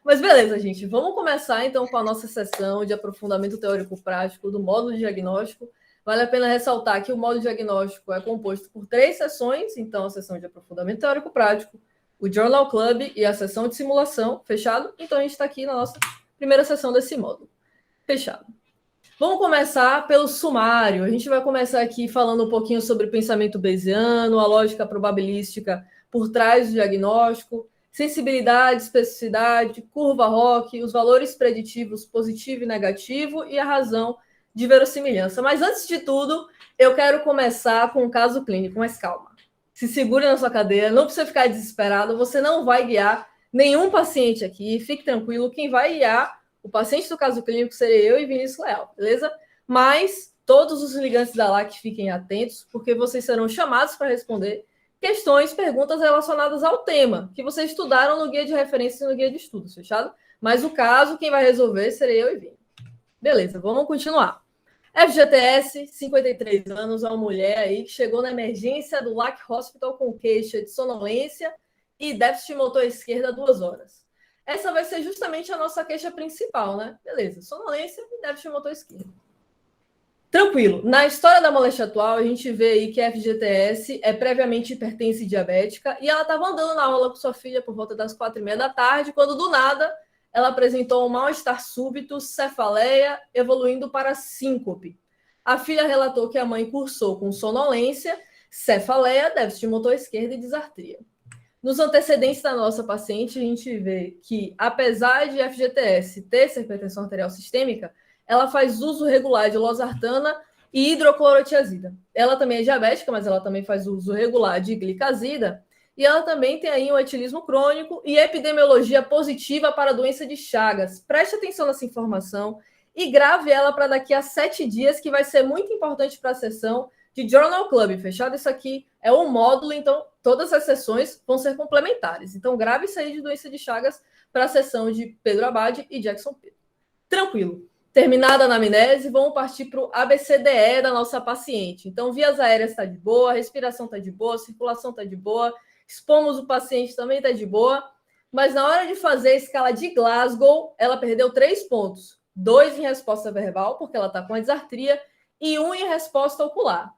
Mas beleza, gente. Vamos começar então com a nossa sessão de aprofundamento teórico-prático do módulo de diagnóstico. Vale a pena ressaltar que o módulo de diagnóstico é composto por 3 sessões, então a sessão de aprofundamento teórico-prático, o Journal Club e a sessão de simulação, fechado? Então a gente está aqui na nossa primeira sessão desse módulo, fechado. Vamos começar pelo sumário. A gente vai começar aqui falando um pouquinho sobre o pensamento bayesiano, a lógica probabilística por trás do diagnóstico, sensibilidade, especificidade, curva ROC, os valores preditivos positivo e negativo e a razão de verossimilhança. Mas antes de tudo, eu quero começar com um caso clínico, mas calma. Se segure na sua cadeira, não precisa ficar desesperado, você não vai guiar nenhum paciente aqui, fique tranquilo, quem vai guiar o paciente do caso clínico serei eu e Vinícius Leal, beleza? Mas todos os ligantes da LAC fiquem atentos, porque vocês serão chamados para responder questões, perguntas relacionadas ao tema, que vocês estudaram no guia de referência e no guia de estudos, fechado? Mas o caso, quem vai resolver serei eu e Vini. Beleza, vamos continuar. FGTS, 53 anos, uma mulher aí que chegou na emergência do LAC Hospital com queixa de sonolência e déficit motor esquerda há 2 horas. Essa vai ser justamente a nossa queixa principal, né? Beleza, sonolência e déficit motor esquerdo. Tranquilo. Na história da moléstia atual, a gente vê aí que a FGTS é previamente hipertensa e diabética, e ela estava andando na aula com sua filha por volta das 4h30 da tarde, quando do nada ela apresentou um mal-estar súbito, cefaleia, evoluindo para síncope. A filha relatou que a mãe cursou com sonolência, cefaleia, déficit motor esquerdo e disartria. Nos antecedentes da nossa paciente, a gente vê que, apesar de FGTS ter essa hipertensão arterial sistêmica, ela faz uso regular de losartana e hidroclorotiazida. Ela também é diabética, mas ela também faz uso regular de glicazida, e ela também tem aí um etilismo crônico e epidemiologia positiva para a doença de Chagas. Preste atenção nessa informação e grave ela para daqui a 7 dias, que vai ser muito importante para a sessão de Journal Club, fechado? Isso aqui é um módulo, então todas as sessões vão ser complementares. Então grave isso aí de doença de Chagas para a sessão de Pedro Abad e Jackson Pedro. Tranquilo. Terminada a anamnese, vamos partir para o ABCDE da nossa paciente. Então, vias aéreas está de boa, respiração está de boa, circulação está de boa, expomos o paciente também está de boa, mas na hora de fazer a escala de Glasgow, ela perdeu 3 pontos. 2 em resposta verbal, porque ela está com a disartria, e 1 em resposta ocular.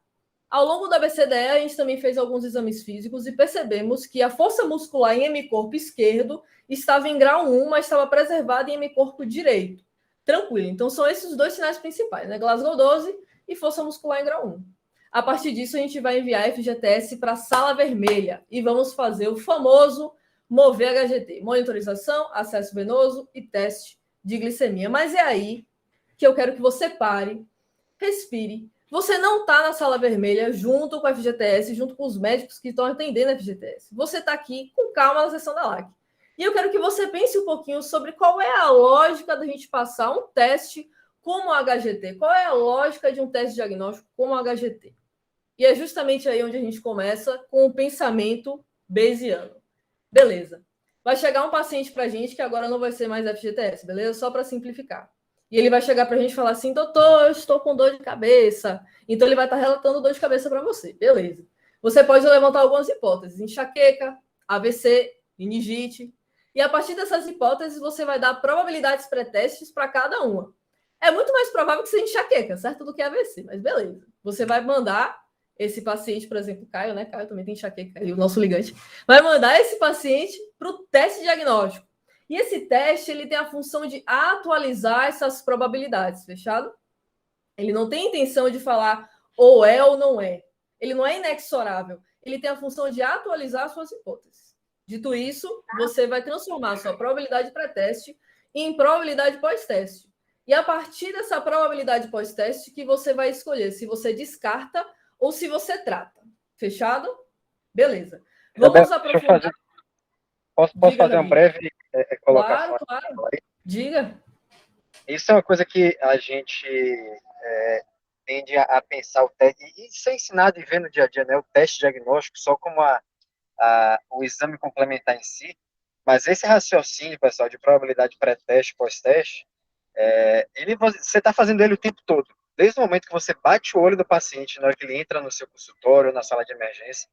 Ao longo da ABCDE, a gente também fez alguns exames físicos e percebemos que a força muscular em hemicorpo esquerdo estava em grau 1, mas estava preservada em hemicorpo direito. Tranquilo. Então, são esses os 2 sinais principais, né? Glasgow 12 e força muscular em grau 1. A partir disso, a gente vai enviar a FGTS para a sala vermelha e vamos fazer o famoso mover HGT. Monitorização, acesso venoso e teste de glicemia. Mas é aí que eu quero que você pare, respire. Você não está na sala vermelha junto com a FGTS, junto com os médicos que estão atendendo a FGTS. Você está aqui com calma na sessão da LAC. E eu quero que você pense um pouquinho sobre qual é a lógica da gente passar um teste como o HGT. Qual é a lógica de um teste diagnóstico como o HGT? E é justamente aí onde a gente começa com o pensamento bayesiano. Beleza. Vai chegar um paciente para a gente que agora não vai ser mais FGTS, beleza? Só para simplificar. E ele vai chegar para a gente e falar assim, doutor, eu estou com dor de cabeça. Então, ele vai estar relatando dor de cabeça para você. Beleza. Você pode levantar algumas hipóteses. Enxaqueca, AVC, meningite. E a partir dessas hipóteses, você vai dar probabilidades pré-testes para cada uma. É muito mais provável que seja enxaqueca, certo? Do que AVC, mas beleza. Você vai mandar esse paciente, por exemplo, Caio, né? Caio também tem enxaqueca, e o nosso ligante. Vai mandar esse paciente para o teste diagnóstico. E esse teste, ele tem a função de atualizar essas probabilidades, fechado? Ele não tem a intenção de falar ou é ou não é. Ele não é inexorável. Ele tem a função de atualizar suas hipóteses. Dito isso, você vai transformar a sua probabilidade pré-teste em probabilidade pós-teste. E a partir dessa probabilidade pós-teste que você vai escolher se você descarta ou se você trata. Fechado? Beleza. Vamos aprofundar. Posso fazer uma breve colocação? Claro. Diga. Isso é uma coisa que a gente tende a pensar o teste, e isso é ensinado e vê no dia a dia, né? O teste diagnóstico só como o exame complementar em si, mas esse raciocínio, pessoal, de probabilidade pré-teste, pós-teste, você está fazendo ele o tempo todo. Desde o momento que você bate o olho do paciente, na hora que ele entra no seu consultório, na sala de emergência,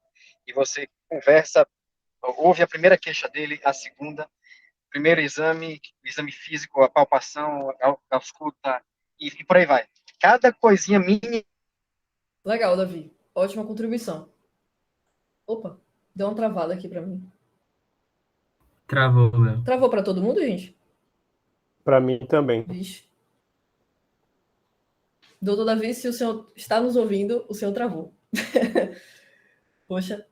e você conversa, ouve a primeira queixa dele, a segunda, primeiro exame, o exame físico, a palpação, a ausculta, e por aí vai. Cada coisinha mínima. Legal, Davi. Ótima contribuição. Opa, deu uma travada aqui para mim. Travou, Léo. Travou para todo mundo, gente? Para mim também. Vixe. Doutor Davi, se o senhor está nos ouvindo, o senhor travou. Poxa.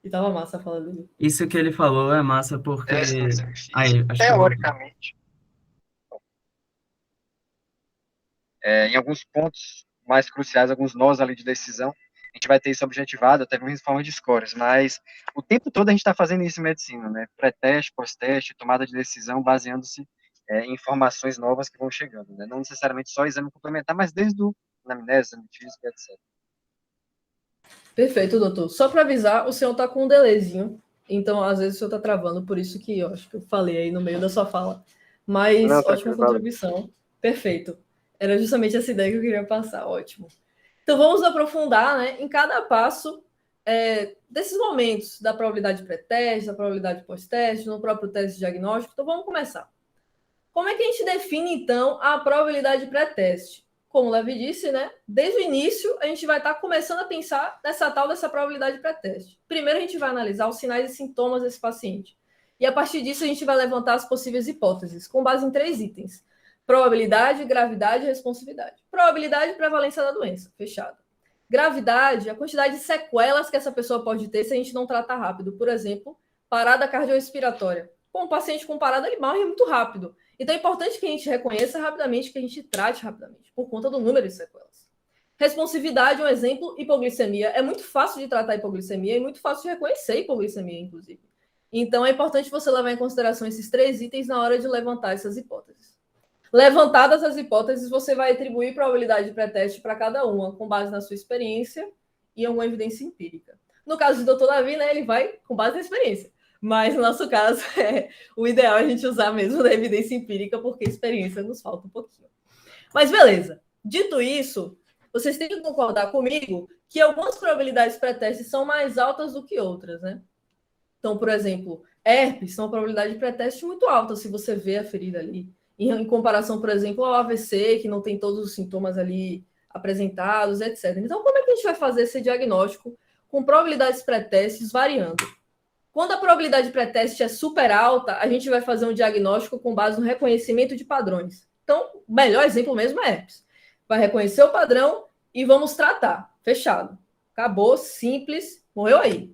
E tava massa a fala dele. Isso que ele falou é massa porque... Aí, teoricamente, em alguns pontos mais cruciais, alguns nós ali de decisão, a gente vai ter isso objetivado, até mesmo em forma de scores, mas o tempo todo a gente está fazendo isso em medicina, né? Pré-teste, pós-teste, tomada de decisão, baseando-se em informações novas que vão chegando, né? Não necessariamente só exame complementar, mas desde o anamnese, exame físico, etc. Perfeito, doutor. Só para avisar, o senhor está com um delayzinho, então às vezes o senhor está travando, por isso que eu acho que eu falei aí no meio da sua fala. Mas não, ótima contribuição. Perfeito. Era justamente essa ideia que eu queria passar. Ótimo. Então vamos aprofundar, né, em cada passo desses momentos da probabilidade pré-teste, da probabilidade pós-teste, no próprio teste diagnóstico. Então vamos começar. Como é que a gente define, então, a probabilidade pré-teste? Como o Levi disse, né? Desde o início, a gente vai estar começando a pensar dessa probabilidade pré-teste. Primeiro, a gente vai analisar os sinais e sintomas desse paciente. E, a partir disso, a gente vai levantar as possíveis hipóteses, com base em 3 itens. Probabilidade, gravidade e responsividade. Probabilidade e prevalência da doença, fechado. Gravidade, a quantidade de sequelas que essa pessoa pode ter se a gente não tratar rápido. Por exemplo, parada cardiorrespiratória. Com um paciente com parada, ele morre muito rápido. Então é importante que a gente reconheça rapidamente, que a gente trate rapidamente, por conta do número de sequelas. Responsividade, um exemplo, hipoglicemia. É muito fácil de tratar hipoglicemia e muito fácil de reconhecer hipoglicemia, inclusive. Então é importante você levar em consideração esses 3 itens na hora de levantar essas hipóteses. Levantadas as hipóteses, você vai atribuir probabilidade de pré-teste para cada uma, com base na sua experiência e alguma evidência empírica. No caso do Dr. Davi, né, ele vai com base na experiência. Mas, no nosso caso, o ideal é a gente usar mesmo da evidência empírica, porque experiência nos falta um pouquinho. Mas, beleza. Dito isso, vocês têm que concordar comigo que algumas probabilidades pré-teste são mais altas do que outras, né? Então, por exemplo, herpes são uma probabilidade de pré-teste muito alta, se você vê a ferida ali. Em comparação, por exemplo, ao AVC, que não tem todos os sintomas ali apresentados, etc. Então, como é que a gente vai fazer esse diagnóstico com probabilidades pré-testes variando? Quando a probabilidade pré-teste é super alta, a gente vai fazer um diagnóstico com base no reconhecimento de padrões. Então, o melhor exemplo mesmo é herpes. Vai reconhecer o padrão e vamos tratar. Fechado. Acabou, simples, morreu aí.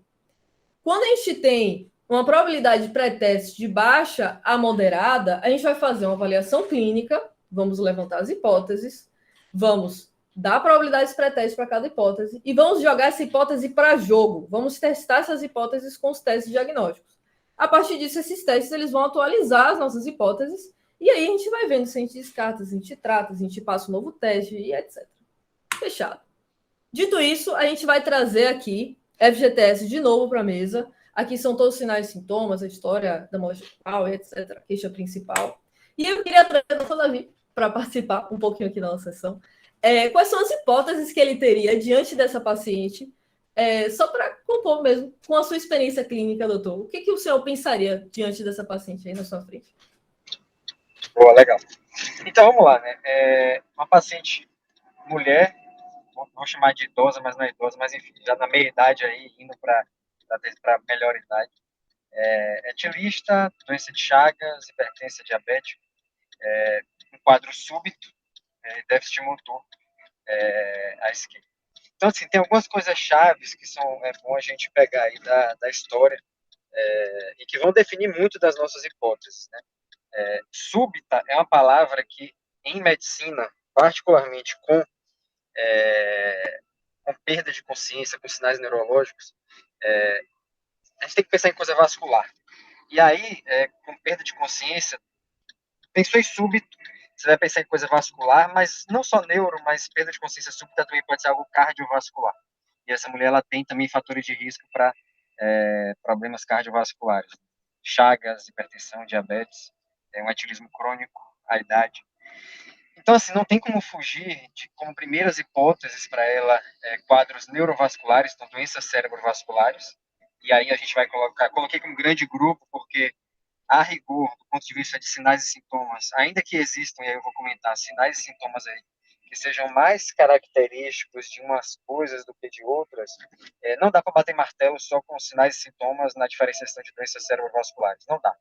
Quando a gente tem uma probabilidade pré-teste de baixa a moderada, a gente vai fazer uma avaliação clínica, vamos levantar as hipóteses, vamos dar probabilidades pré-teste para cada hipótese e vamos jogar essa hipótese para jogo. Vamos testar essas hipóteses com os testes diagnósticos. A partir disso, esses testes eles vão atualizar as nossas hipóteses e aí a gente vai vendo se a gente descarta, se a gente trata, se a gente passa um novo teste e etc. Fechado. Dito isso, a gente vai trazer aqui FGTS de novo para a mesa. Aqui são todos os sinais e sintomas, a história da morte principal, etc., a queixa principal. E eu queria trazer o Dr. Davi para participar um pouquinho aqui da nossa sessão. Quais são as hipóteses que ele teria diante dessa paciente, só para compor mesmo, com a sua experiência clínica, doutor? O que o senhor pensaria diante dessa paciente aí na sua frente? Boa, legal. Então, vamos lá, né? Uma paciente mulher, vou chamar de idosa, mas não é idosa, mas enfim, já na meia-idade aí, indo para melhor idade. Etilista, doença de Chagas, hipertensão diabética, um quadro súbito, déficit motor à esquerda. Então, assim, tem algumas coisas chaves que são bom a gente pegar aí da história e que vão definir muito das nossas hipóteses, né? Súbita é uma palavra que, em medicina, particularmente com perda de consciência, com sinais neurológicos, a gente tem que pensar em coisa vascular. E aí, com perda de consciência, pensou em súbito, você vai pensar em coisa vascular, mas não só neuro, mas perda de consciência súbita também pode ser algo cardiovascular. E essa mulher ela tem também fatores de risco para problemas cardiovasculares. Chagas, hipertensão, diabetes, um etilismo crônico, a idade. Então, assim, não tem como fugir de, como primeiras hipóteses para ela, quadros neurovasculares, então doenças cerebrovasculares. E aí a gente vai coloquei como grande grupo, porque a rigor, do ponto de vista de sinais e sintomas, ainda que existam, e aí eu vou comentar, sinais e sintomas aí, que sejam mais característicos de umas coisas do que de outras, não dá para bater martelo só com sinais e sintomas na diferenciação de doenças cerebrovasculares. Não dá.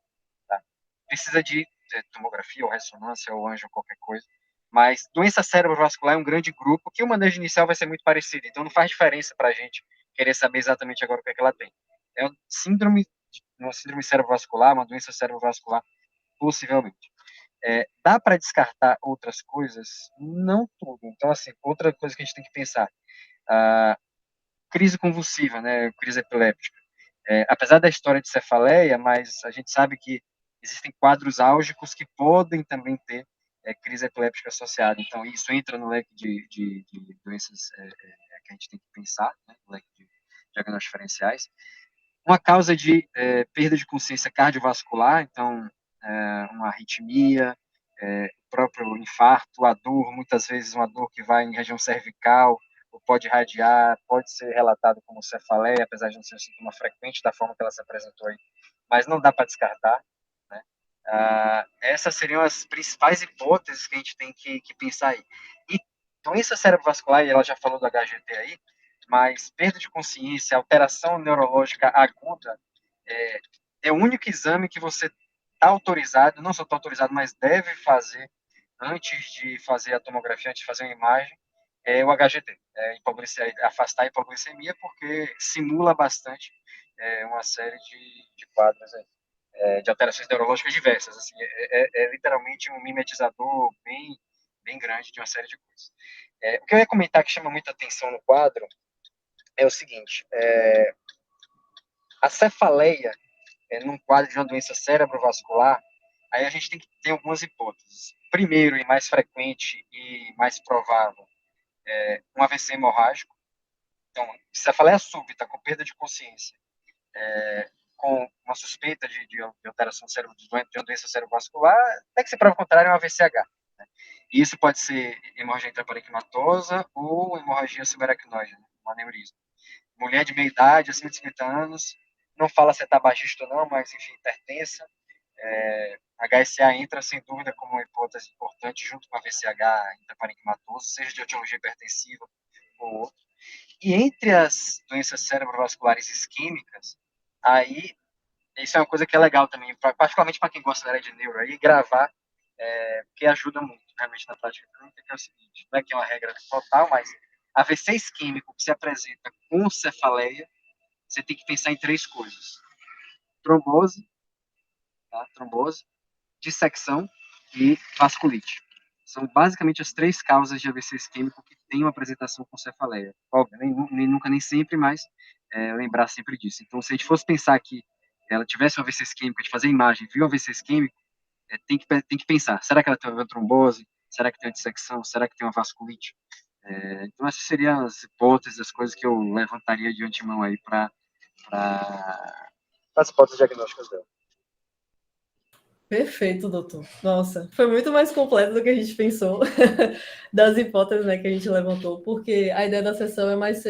Tá? Precisa de tomografia ou ressonância ou anjo, qualquer coisa. Mas doença cerebrovascular é um grande grupo que o manejo inicial vai ser muito parecido. Então não faz diferença para a gente querer saber exatamente agora o que é que ela tem. É uma síndrome cerebrovascular, uma doença cerebrovascular, possivelmente. Dá para descartar outras coisas? Não tudo. Então, assim, outra coisa que a gente tem que pensar, a crise convulsiva, né, crise epiléptica. Apesar da história de cefaleia, mas a gente sabe que existem quadros álgicos que podem também ter crise epiléptica associada. Então, isso entra no leque de doenças que a gente tem que pensar, né, no leque de diagnósticos diferenciais. Uma causa de perda de consciência cardiovascular, então, uma arritmia, próprio infarto, a dor, muitas vezes uma dor que vai em região cervical, ou pode irradiar, pode ser relatado como cefaleia, apesar de não ser um sintoma frequente da forma que ela se apresentou aí, mas não dá para descartar, né? Essas seriam as principais hipóteses que a gente tem que pensar aí. E doença cerebrovascular, e ela já falou do HGT aí, mas perda de consciência, alteração neurológica aguda, é o único exame que você está autorizado, não só está autorizado, mas deve fazer antes de fazer a tomografia, antes de fazer a imagem, é o HGT, afastar a hipoglicemia, porque simula bastante uma série de quadros aí, de alterações neurológicas diversas. Assim, é literalmente um mimetizador bem grande de uma série de coisas. O que eu ia comentar que chama muita atenção no quadro é o seguinte: a cefaleia, num quadro de uma doença cerebrovascular, aí a gente tem que ter algumas hipóteses. Primeiro, e mais frequente e mais provável, um AVC hemorrágico. Então, cefaleia súbita, com perda de consciência, com uma suspeita de alteração de uma doença cerebrovascular, até que se prova o contrário, é um AVCH. Né? E isso pode ser hemorragia intraparenquimatosa ou hemorragia subaracnoide, né? Um aneurisma. Mulher de meia idade, acima de 50 anos, não fala se é tabagista ou não, mas, enfim, hipertensa. HSA entra, sem dúvida, como uma hipótese importante, junto com a VCH intraparenquimatoso, seja de etiologia hipertensiva ou outro. E entre as doenças cerebrovasculares isquêmicas, aí, isso é uma coisa que é legal também, particularmente para quem gosta da área de neuro, aí gravar, porque ajuda muito, realmente, na prática clínica, que é o seguinte, não é que é uma regra total, mas AVC isquêmico que se apresenta com cefaleia, você tem que pensar em 3 coisas: trombose, tá? Trombose, dissecção e vasculite. São basicamente as 3 causas de AVC isquêmico que têm uma apresentação com cefaleia. Óbvio, nem nunca, nem sempre, mas lembrar sempre disso. Então, se a gente fosse pensar que ela tivesse um AVC isquêmico, de fazer imagem, viu um AVC isquêmico, tem que pensar, será que ela tem uma trombose? Será que tem uma dissecção? Será que tem uma vasculite? Então, essas seriam as hipóteses, as coisas que eu levantaria de antemão aí para as hipóteses diagnósticas dela. Perfeito, doutor. Nossa, foi muito mais completo do que a gente pensou das hipóteses, né, que a gente levantou, porque a ideia da sessão é mais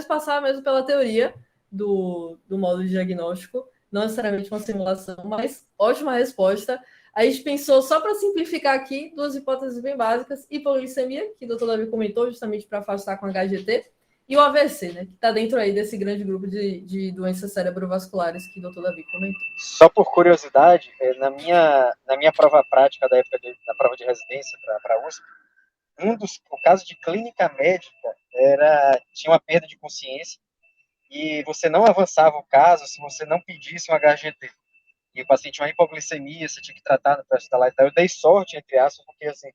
passar mesmo pela teoria do modo de diagnóstico, não necessariamente uma simulação, mas ótima resposta. A gente pensou, só para simplificar aqui, 2 hipóteses bem básicas: hipoglicemia, que o doutor Davi comentou, justamente para afastar com HGT, e o AVC, né, que está dentro aí desse grande grupo de doenças cerebrovasculares que o doutor Davi comentou. Só por curiosidade, na minha prova prática da época da prova de residência para a USP, o caso de clínica médica tinha uma perda de consciência e você não avançava o caso se você não pedisse um HGT. E o paciente tinha uma hipoglicemia, você tinha que tratar no pré-hospitalar e tal. Eu dei sorte, entre aspas, porque assim,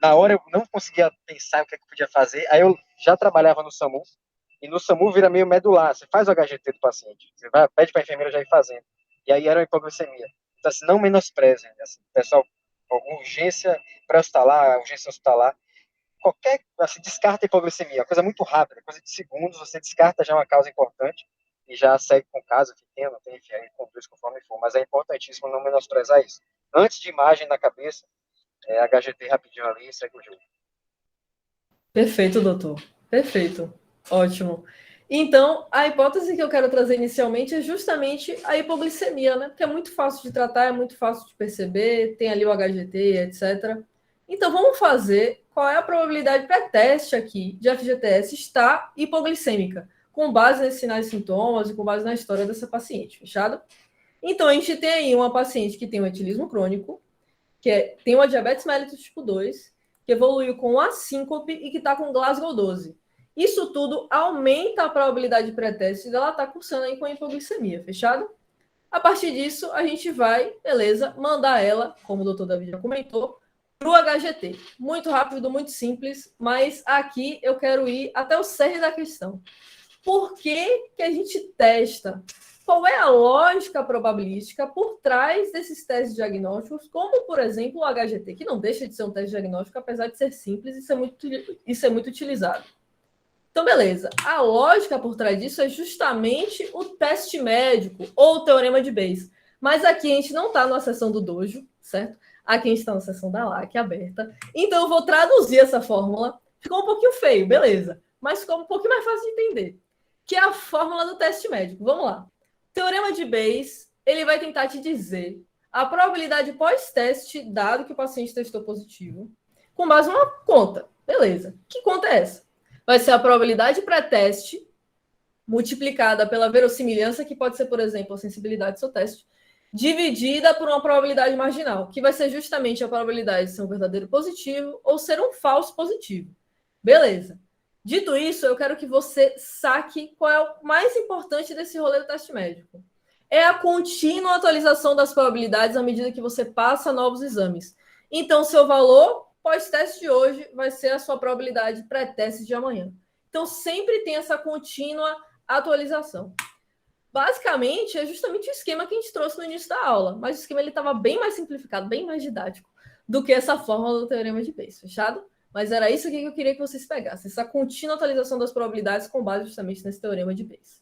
na hora eu não conseguia pensar o que podia fazer. Aí eu já trabalhava no SAMU, e no SAMU vira meio medular. Você faz o HGT do paciente, você pede para a enfermeira já ir fazendo. E aí era uma hipoglicemia. Então, assim, não menosprezem. Assim, pessoal, urgência pré-hospitalar, urgência hospitalar, assim, descarta a hipoglicemia. Uma coisa muito rápida, coisa de segundos, você descarta já uma causa importante e já segue com o caso que tem, não tem, enfim, aí conduz conforme for. Mas é importantíssimo não menosprezar isso. Antes de imagem na cabeça, HGT rapidinho ali e segue o jogo. Perfeito, doutor. Perfeito. Ótimo. Então, a hipótese que eu quero trazer inicialmente é justamente a hipoglicemia, né? Que é muito fácil de tratar, é muito fácil de perceber, tem ali o HGT, etc. Então, vamos fazer qual é a probabilidade pré-teste aqui de FGTS estar hipoglicêmica, com base nesses sinais e sintomas e com base na história dessa paciente, fechado? Então, a gente tem aí uma paciente que tem um etilismo crônico, tem uma diabetes mellitus tipo 2, que evoluiu com assíncope e que está com Glasgow 12. Isso tudo aumenta a probabilidade pré-teste dela estar cursando aí com hipoglicemia, fechado? A partir disso, a gente vai, beleza, mandar ela, como o doutor David já comentou, para o HGT. Muito rápido, muito simples, mas aqui eu quero ir até o cerne da questão. Por que a gente testa? Qual é a lógica probabilística por trás desses testes diagnósticos, como, por exemplo, o HGT, que não deixa de ser um teste diagnóstico, apesar de ser simples e ser muito utilizado. Então, beleza. A lógica por trás disso é justamente o teste médico ou o teorema de Bayes. Mas aqui a gente não está na seção do dojo, certo? Aqui a gente está na seção da LAC aberta. Então, eu vou traduzir essa fórmula. Ficou um pouquinho feio, beleza. Mas ficou um pouquinho mais fácil de entender. Que é a fórmula do teste médico. Vamos lá. O teorema de Bayes, ele vai tentar te dizer a probabilidade pós-teste, dado que o paciente testou positivo, com base numa conta. Beleza. Que conta é essa? Vai ser a probabilidade pré-teste multiplicada pela verossimilhança, que pode ser, por exemplo, a sensibilidade do seu teste, dividida por uma probabilidade marginal, que vai ser justamente a probabilidade de ser um verdadeiro positivo ou ser um falso positivo. Beleza. Dito isso, eu quero que você saque qual é o mais importante desse rolê do teste médico. É a contínua atualização das probabilidades à medida que você passa novos exames. Então, seu valor pós-teste de hoje vai ser a sua probabilidade pré-teste de amanhã. Então, sempre tem essa contínua atualização. Basicamente, é justamente o esquema que a gente trouxe no início da aula, mas o esquema estava bem mais simplificado, bem mais didático do que essa fórmula do teorema de Bayes, fechado? Mas era isso aqui que eu queria que vocês pegassem, essa contínua atualização das probabilidades com base justamente nesse teorema de Bayes.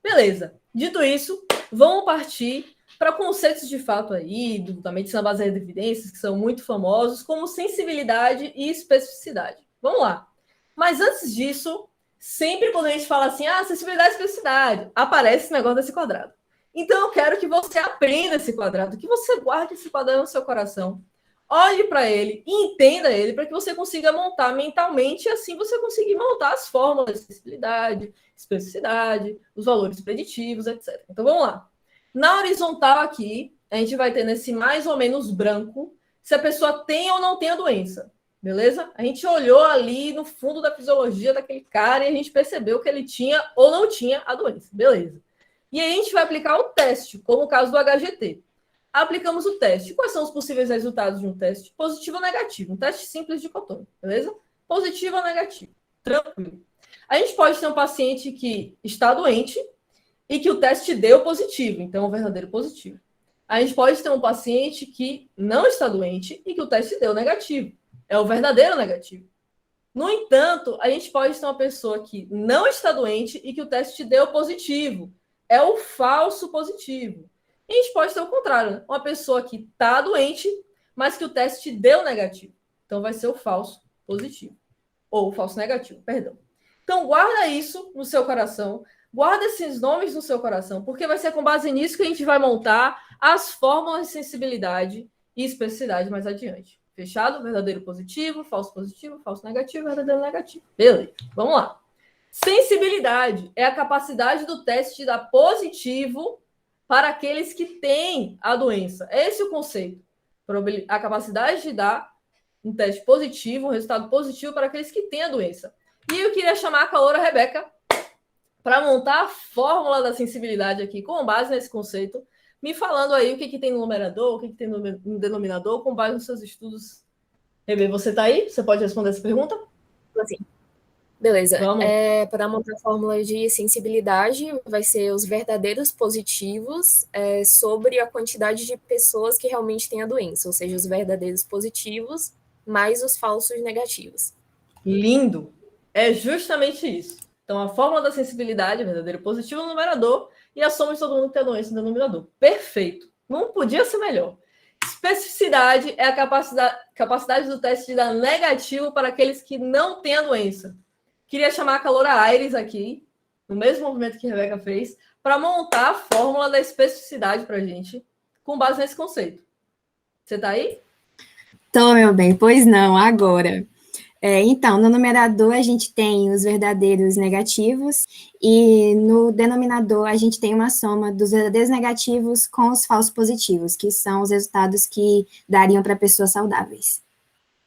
Beleza. Dito isso, vamos partir para conceitos de fato aí, da medicina baseada em evidências, que são muito famosos, como sensibilidade e especificidade. Vamos lá. Mas antes disso, sempre quando a gente fala assim, sensibilidade e especificidade, aparece esse negócio desse quadrado. Então, eu quero que você aprenda esse quadrado, que você guarde esse quadrado no seu coração, olhe para ele e entenda ele, para que você consiga montar mentalmente, e assim você conseguir montar as fórmulas de sensibilidade, especificidade, os valores preditivos, etc. Então, vamos lá. Na horizontal aqui, a gente vai ter nesse mais ou menos branco se a pessoa tem ou não tem a doença, beleza? A gente olhou ali no fundo da fisiologia daquele cara e a gente percebeu que ele tinha ou não tinha a doença, beleza? E aí a gente vai aplicar o teste, como o caso do HGT. Aplicamos o teste. Quais são os possíveis resultados de um teste? Positivo ou negativo? Um teste simples de cotônio, beleza? Positivo ou negativo? Tranquilo. A gente pode ter um paciente que está doente e que o teste deu positivo, então é um verdadeiro positivo. A gente pode ter um paciente que não está doente e que o teste deu negativo, é o verdadeiro negativo. No entanto, a gente pode ter uma pessoa que não está doente e que o teste deu positivo, é o falso positivo. E a gente pode ter o contrário, né? Uma pessoa que está doente, mas que o teste deu negativo, então vai ser o falso positivo, ou o falso negativo, perdão. Então, guarda isso no seu coração, guarda esses nomes no seu coração, porque vai ser com base nisso que a gente vai montar as fórmulas de sensibilidade e especificidade mais adiante. Fechado? Verdadeiro positivo, falso negativo, verdadeiro negativo. Beleza, vamos lá. Sensibilidade é a capacidade do teste de dar positivo para aqueles que têm a doença. Esse é o conceito. A capacidade de dar um teste positivo, um resultado positivo para aqueles que têm a doença. E eu queria chamar a caloura Rebeca para montar a fórmula da sensibilidade aqui, com base nesse conceito, me falando aí o que tem no numerador, o que tem no denominador, com base nos seus estudos. Rebe, você está aí? Você pode responder essa pergunta? Sim. Beleza. Vamos. Para montar a fórmula de sensibilidade, vai ser os verdadeiros positivos sobre a quantidade de pessoas que realmente têm a doença, ou seja, os verdadeiros positivos mais os falsos negativos. Lindo! É justamente isso. Então, a fórmula da sensibilidade é verdadeiro positivo no numerador e a soma de todo mundo que tem a doença no denominador. Perfeito! Não podia ser melhor. Especificidade é a capacidade do teste de dar negativo para aqueles que não têm a doença. Queria chamar a caloura Aires aqui no mesmo movimento que a Rebeca fez, para montar a fórmula da especificidade para a gente, com base nesse conceito. Você está aí? Tô, meu bem, pois não, agora. Então, no numerador a gente tem os verdadeiros negativos e no denominador a gente tem uma soma dos verdadeiros negativos com os falsos positivos, que são os resultados que dariam para pessoas saudáveis.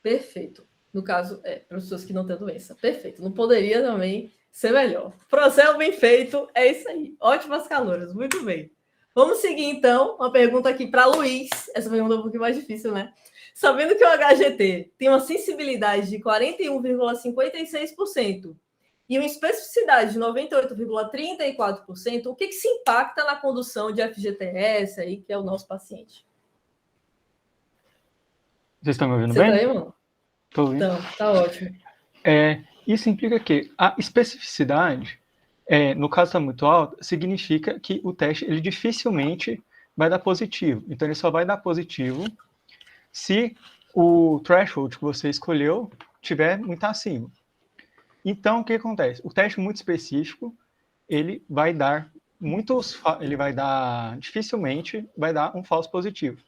Perfeito. No caso, para pessoas que não têm doença. Perfeito. Não poderia também ser melhor. Processo bem feito, é isso aí. Ótimas caloras, muito bem. Vamos seguir, então, uma pergunta aqui para Luiz. Essa pergunta é um pouquinho mais difícil, né? Sabendo que o HGT tem uma sensibilidade de 41,56% e uma especificidade de 98,34%, o que se impacta na condução de FGTS, aí, que é o nosso paciente? Vocês estão me ouvindo Você bem? tá aí, mano? Estou ouvindo. Então, tá ótimo. Isso implica que a especificidade, no caso está muito alta, significa que o teste ele dificilmente vai dar positivo. Então, ele só vai dar positivo se o threshold que você escolheu estiver muito acima. Então, o que acontece? O teste muito específico, ele vai dar dificilmente vai dar um falso positivo.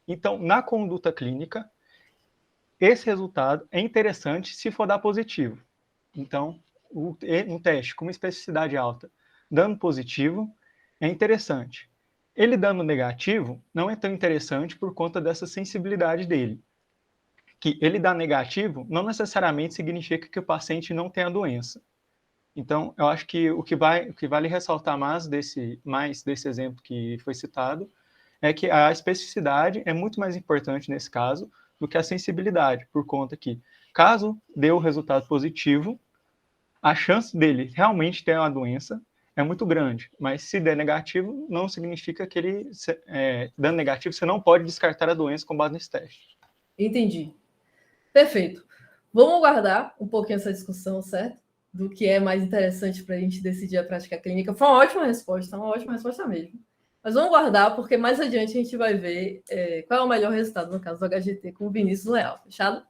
Então, na conduta clínica, esse resultado é interessante se for dar positivo. Então, um teste com uma especificidade alta, dando positivo, é interessante. Ele dando negativo não é tão interessante por conta dessa sensibilidade dele. Que ele dá negativo não necessariamente significa que o paciente não tem a doença. Então, eu acho que o que vale ressaltar mais desse exemplo que foi citado é que a especificidade é muito mais importante nesse caso do que a sensibilidade, por conta que, caso dê o resultado positivo, a chance dele realmente ter uma doença é muito grande, mas se der negativo, não significa que ele, dando negativo, você não pode descartar a doença com base nesse teste. Entendi. Perfeito. Vamos guardar um pouquinho essa discussão, certo? Do que é mais interessante para a gente decidir a prática clínica. Foi uma ótima resposta mesmo. Mas vamos guardar, porque mais adiante a gente vai ver qual é o melhor resultado no caso do HGT com o Vinícius Leal, fechado?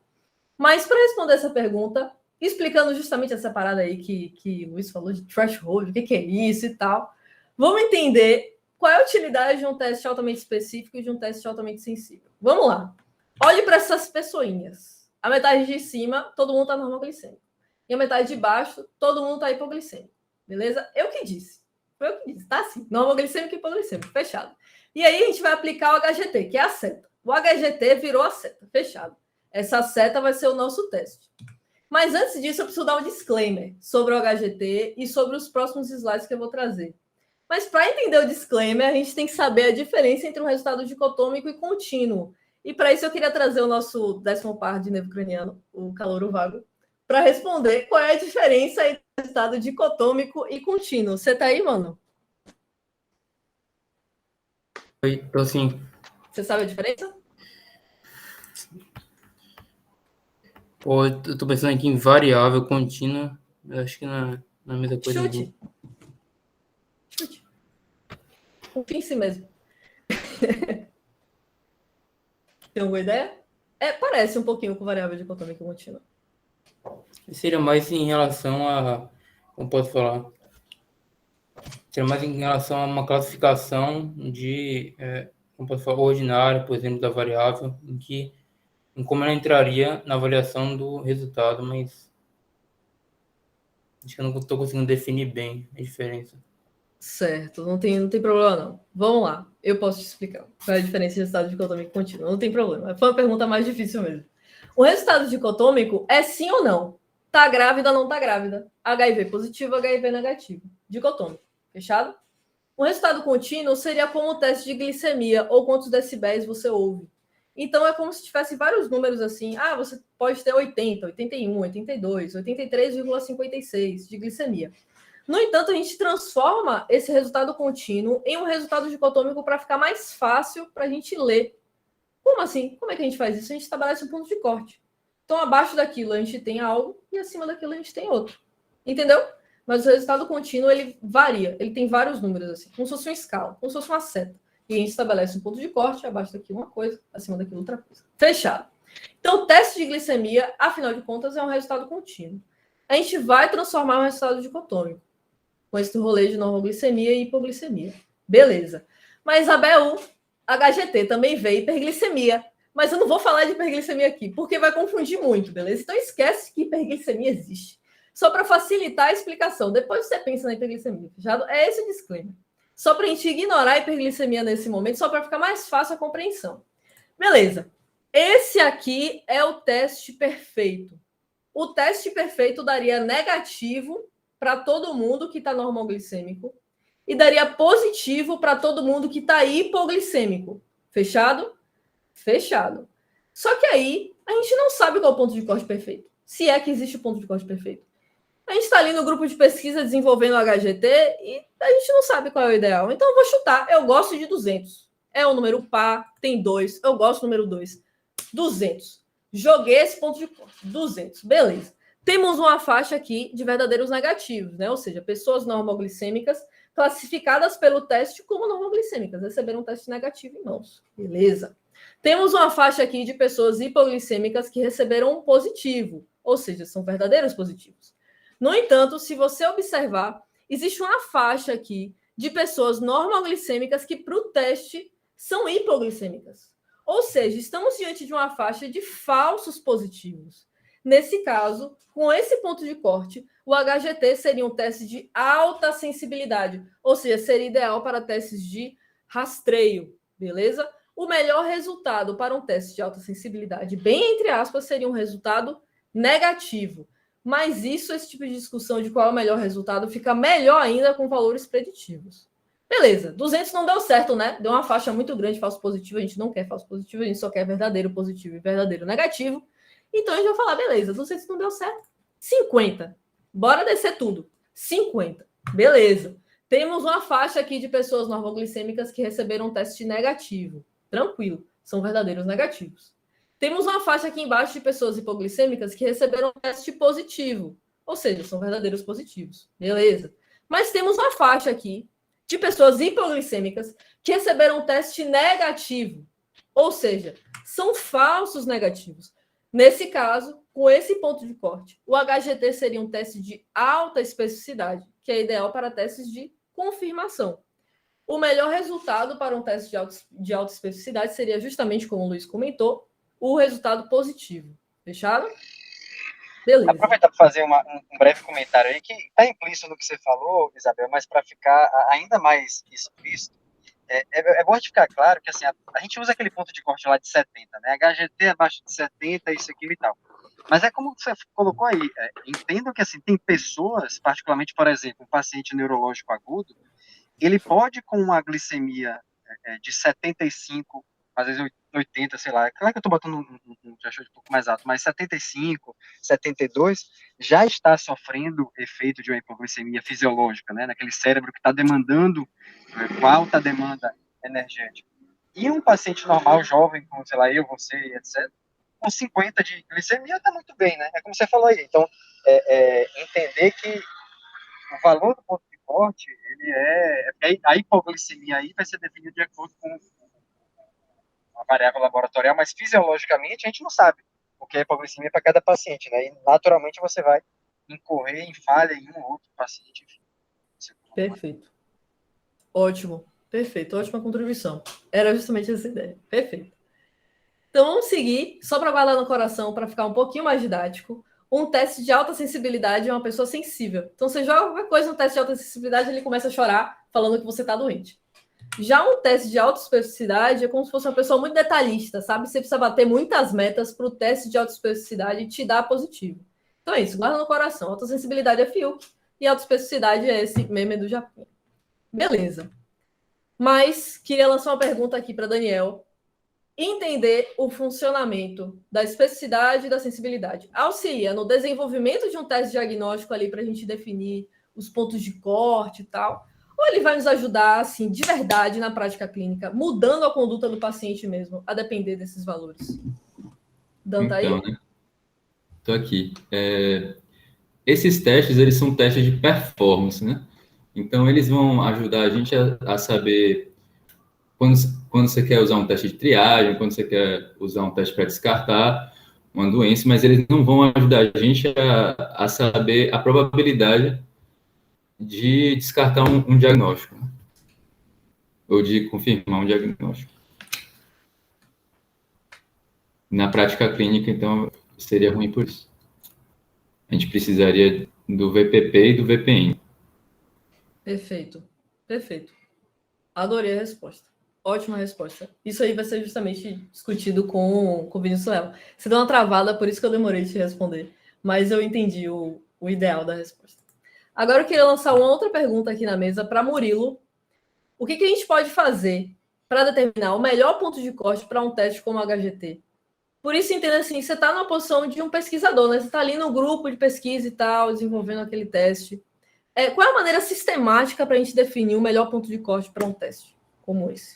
Mas para responder essa pergunta, explicando justamente essa parada aí que o Luiz falou de threshold, o que é isso e tal, vamos entender qual é a utilidade de um teste altamente específico e de um teste altamente sensível. Vamos lá. Olhe para essas pessoinhas. A metade de cima, todo mundo está normoglicêmico. E a metade de baixo, todo mundo está hipoglicêmico. Beleza? Eu que disse. Foi eu que disse. Tá assim. Normoglicêmico e hipoglicêmico. Fechado. E aí a gente vai aplicar o HGT, que é a seta. O HGT virou a seta. Fechado. Essa seta vai ser o nosso teste. Mas antes disso, eu preciso dar um disclaimer sobre o HGT e sobre os próximos slides que eu vou trazer. Mas para entender o disclaimer, a gente tem que saber a diferença entre um resultado dicotômico e contínuo. E para isso eu queria trazer o nosso 10º par de nervo craniano, o calouro vago, para responder qual é a diferença entre o resultado dicotômico e contínuo. Você tá aí, mano? Oi, tô sim. Você sabe a diferença? Pô, eu tô pensando aqui em variável contínua. Eu acho que não é a mesma coisa. Chute. Confia em si mesmo. Tem alguma ideia? Parece um pouquinho com variável dicotômica contínua. Seria mais em relação a... Como posso falar? Seria mais em relação a uma classificação de... como posso falar? Ordinária, por exemplo, da variável, em como ela entraria na avaliação do resultado, mas acho que eu não estou conseguindo definir bem a diferença. Certo, não tem problema não. Vamos lá, eu posso te explicar qual é a diferença de resultado dicotômico contínuo. Não tem problema, foi uma pergunta mais difícil mesmo. O resultado dicotômico é sim ou não. Tá grávida ou não tá grávida. HIV positivo, HIV negativo. Dicotômico, fechado? O resultado contínuo seria como o teste de glicemia ou quantos decibéis você ouve. Então, é como se tivesse vários números assim. Você pode ter 80, 81, 82, 83,56 de glicemia. No entanto, a gente transforma esse resultado contínuo em um resultado dicotômico para ficar mais fácil para a gente ler. Como assim? Como é que a gente faz isso? A gente estabelece um ponto de corte. Então, abaixo daquilo a gente tem algo e acima daquilo a gente tem outro. Entendeu? Mas o resultado contínuo, ele varia. Ele tem vários números, assim, como se fosse uma escala, como se fosse uma seta. E a gente estabelece um ponto de corte, abaixo daquilo uma coisa, acima daquilo outra coisa. Fechado. Então, o teste de glicemia, afinal de contas, é um resultado contínuo. A gente vai transformar um resultado dicotômico. com esse rolê de normoglicemia e hipoglicemia. Beleza. Mas, Isabel, HGT também vê hiperglicemia. Mas eu não vou falar de hiperglicemia aqui, porque vai confundir muito, beleza? Então esquece que hiperglicemia existe. Só para facilitar a explicação. Depois você pensa na hiperglicemia, fechado? É esse o disclaimer. Só para a gente ignorar a hiperglicemia nesse momento, só para ficar mais fácil a compreensão. Beleza. Esse aqui é o teste perfeito. O teste perfeito daria negativo para todo mundo que está normoglicêmico e daria positivo para todo mundo que está hipoglicêmico. Fechado? Fechado. Só que aí a gente não sabe qual é o ponto de corte perfeito. Se é que existe o ponto de corte perfeito. A gente está ali no grupo de pesquisa desenvolvendo o HGT e a gente não sabe qual é o ideal. Então eu vou chutar. Eu gosto de 200. É um número par, tem 2. Eu gosto do número 2. 200. Joguei esse ponto de corte. 200. Beleza. Temos uma faixa aqui de verdadeiros negativos, né? Ou seja, pessoas normoglicêmicas classificadas pelo teste como normoglicêmicas. Receberam um teste negativo em mãos. Beleza. Temos uma faixa aqui de pessoas hipoglicêmicas que receberam um positivo. Ou seja, são verdadeiros positivos. No entanto, se você observar, existe uma faixa aqui de pessoas normoglicêmicas que, para o teste, são hipoglicêmicas. Ou seja, estamos diante de uma faixa de falsos positivos. Nesse caso, com esse ponto de corte, o HGT seria um teste de alta sensibilidade, ou seja, seria ideal para testes de rastreio, beleza? O melhor resultado para um teste de alta sensibilidade, bem entre aspas, seria um resultado negativo. Mas esse tipo de discussão de qual é o melhor resultado fica melhor ainda com valores preditivos. Beleza, 200 não deu certo, né? Deu uma faixa muito grande de falso positivo, a gente não quer falso positivo, a gente só quer verdadeiro positivo e verdadeiro negativo. Então a gente vai falar, beleza, 200 não deu certo. 50. Bora descer tudo. 50. Beleza. Temos uma faixa aqui de pessoas normoglicêmicas que receberam um teste negativo. Tranquilo, são verdadeiros negativos. Temos uma faixa aqui embaixo de pessoas hipoglicêmicas que receberam um teste positivo, ou seja, são verdadeiros positivos. Beleza. Mas temos uma faixa aqui de pessoas hipoglicêmicas que receberam um teste negativo, ou seja, são falsos negativos. Nesse caso, com esse ponto de corte, o HGT seria um teste de alta especificidade, que é ideal para testes de confirmação. O melhor resultado para um teste de alta especificidade seria justamente, como o Luiz comentou, o resultado positivo. Fechado? Beleza. Aproveitar para fazer um breve comentário aí, que está implícito no que você falou, Isabel, mas para ficar ainda mais explícito, é bom ficar claro que assim, a gente usa aquele ponto de corte lá de 70, né? HGT abaixo de 70, isso, aquilo e tal. Mas é como você colocou aí, entendo que assim, tem pessoas, particularmente, por exemplo, um paciente neurológico agudo, ele pode, com uma glicemia de 75, às vezes 80, sei lá, claro que eu estou botando um threshold um pouco mais alto, mas 75, 72, já está sofrendo efeito de uma hipoglicemia fisiológica, né, naquele cérebro que está demandando, com alta demanda energética. E um paciente normal, jovem, como, sei lá, eu, você, etc., com 50 de glicemia está muito bem, né, é como você falou aí. Então, entender que o valor do ponto de corte, a hipoglicemia aí vai ser definida de acordo com uma variável laboratorial, mas fisiologicamente a gente não sabe o que é hipoglicemia para cada paciente, né? E naturalmente você vai incorrer em falha em um ou outro paciente. Enfim. Perfeito. Ótimo. Perfeito. Ótima contribuição. Era justamente essa ideia. Perfeito. Então vamos seguir, só para guardar no coração, para ficar um pouquinho mais didático. Um teste de alta sensibilidade é uma pessoa sensível. Então você joga qualquer coisa no teste de alta sensibilidade, ele começa a chorar falando que você está doente. Já um teste de alta especificidade é como se fosse uma pessoa muito detalhista, sabe? Você precisa bater muitas metas para o teste de alta especificidade te dar positivo. Então é isso, guarda no coração. Alta sensibilidade é Fiuk e alta especificidade é esse meme do Japão. Beleza. Mas queria lançar uma pergunta aqui para Daniel. Entender o funcionamento da especificidade e da sensibilidade auxilia no desenvolvimento de um teste diagnóstico ali para a gente definir os pontos de corte e tal, ou ele vai nos ajudar, assim, de verdade, na prática clínica, mudando a conduta do paciente mesmo, a depender desses valores? Dan, tá Então, aí? né? Estou aqui. Esses testes, eles são testes de performance, né? Então, eles vão ajudar a gente a saber quando você quer usar um teste de triagem, quando você quer usar um teste para descartar uma doença, mas eles não vão ajudar a gente a saber a probabilidade de descartar um diagnóstico, né? Ou de confirmar um diagnóstico. Na prática clínica, então, seria ruim por isso. A gente precisaria do VPP e do VPN. Perfeito. Perfeito. Adorei a resposta. Ótima resposta. Isso aí vai ser justamente discutido com o Vinícius Leal. Você deu uma travada, por isso que eu demorei de te responder. Mas eu entendi o ideal da resposta. Agora eu queria lançar uma outra pergunta aqui na mesa para Murilo. O que a gente pode fazer para determinar o melhor ponto de corte para um teste como o HGT? Por isso, entenda assim, você está na posição de um pesquisador, né? Você está ali no grupo de pesquisa e tal, desenvolvendo aquele teste. Qual é a maneira sistemática para a gente definir o melhor ponto de corte para um teste como esse?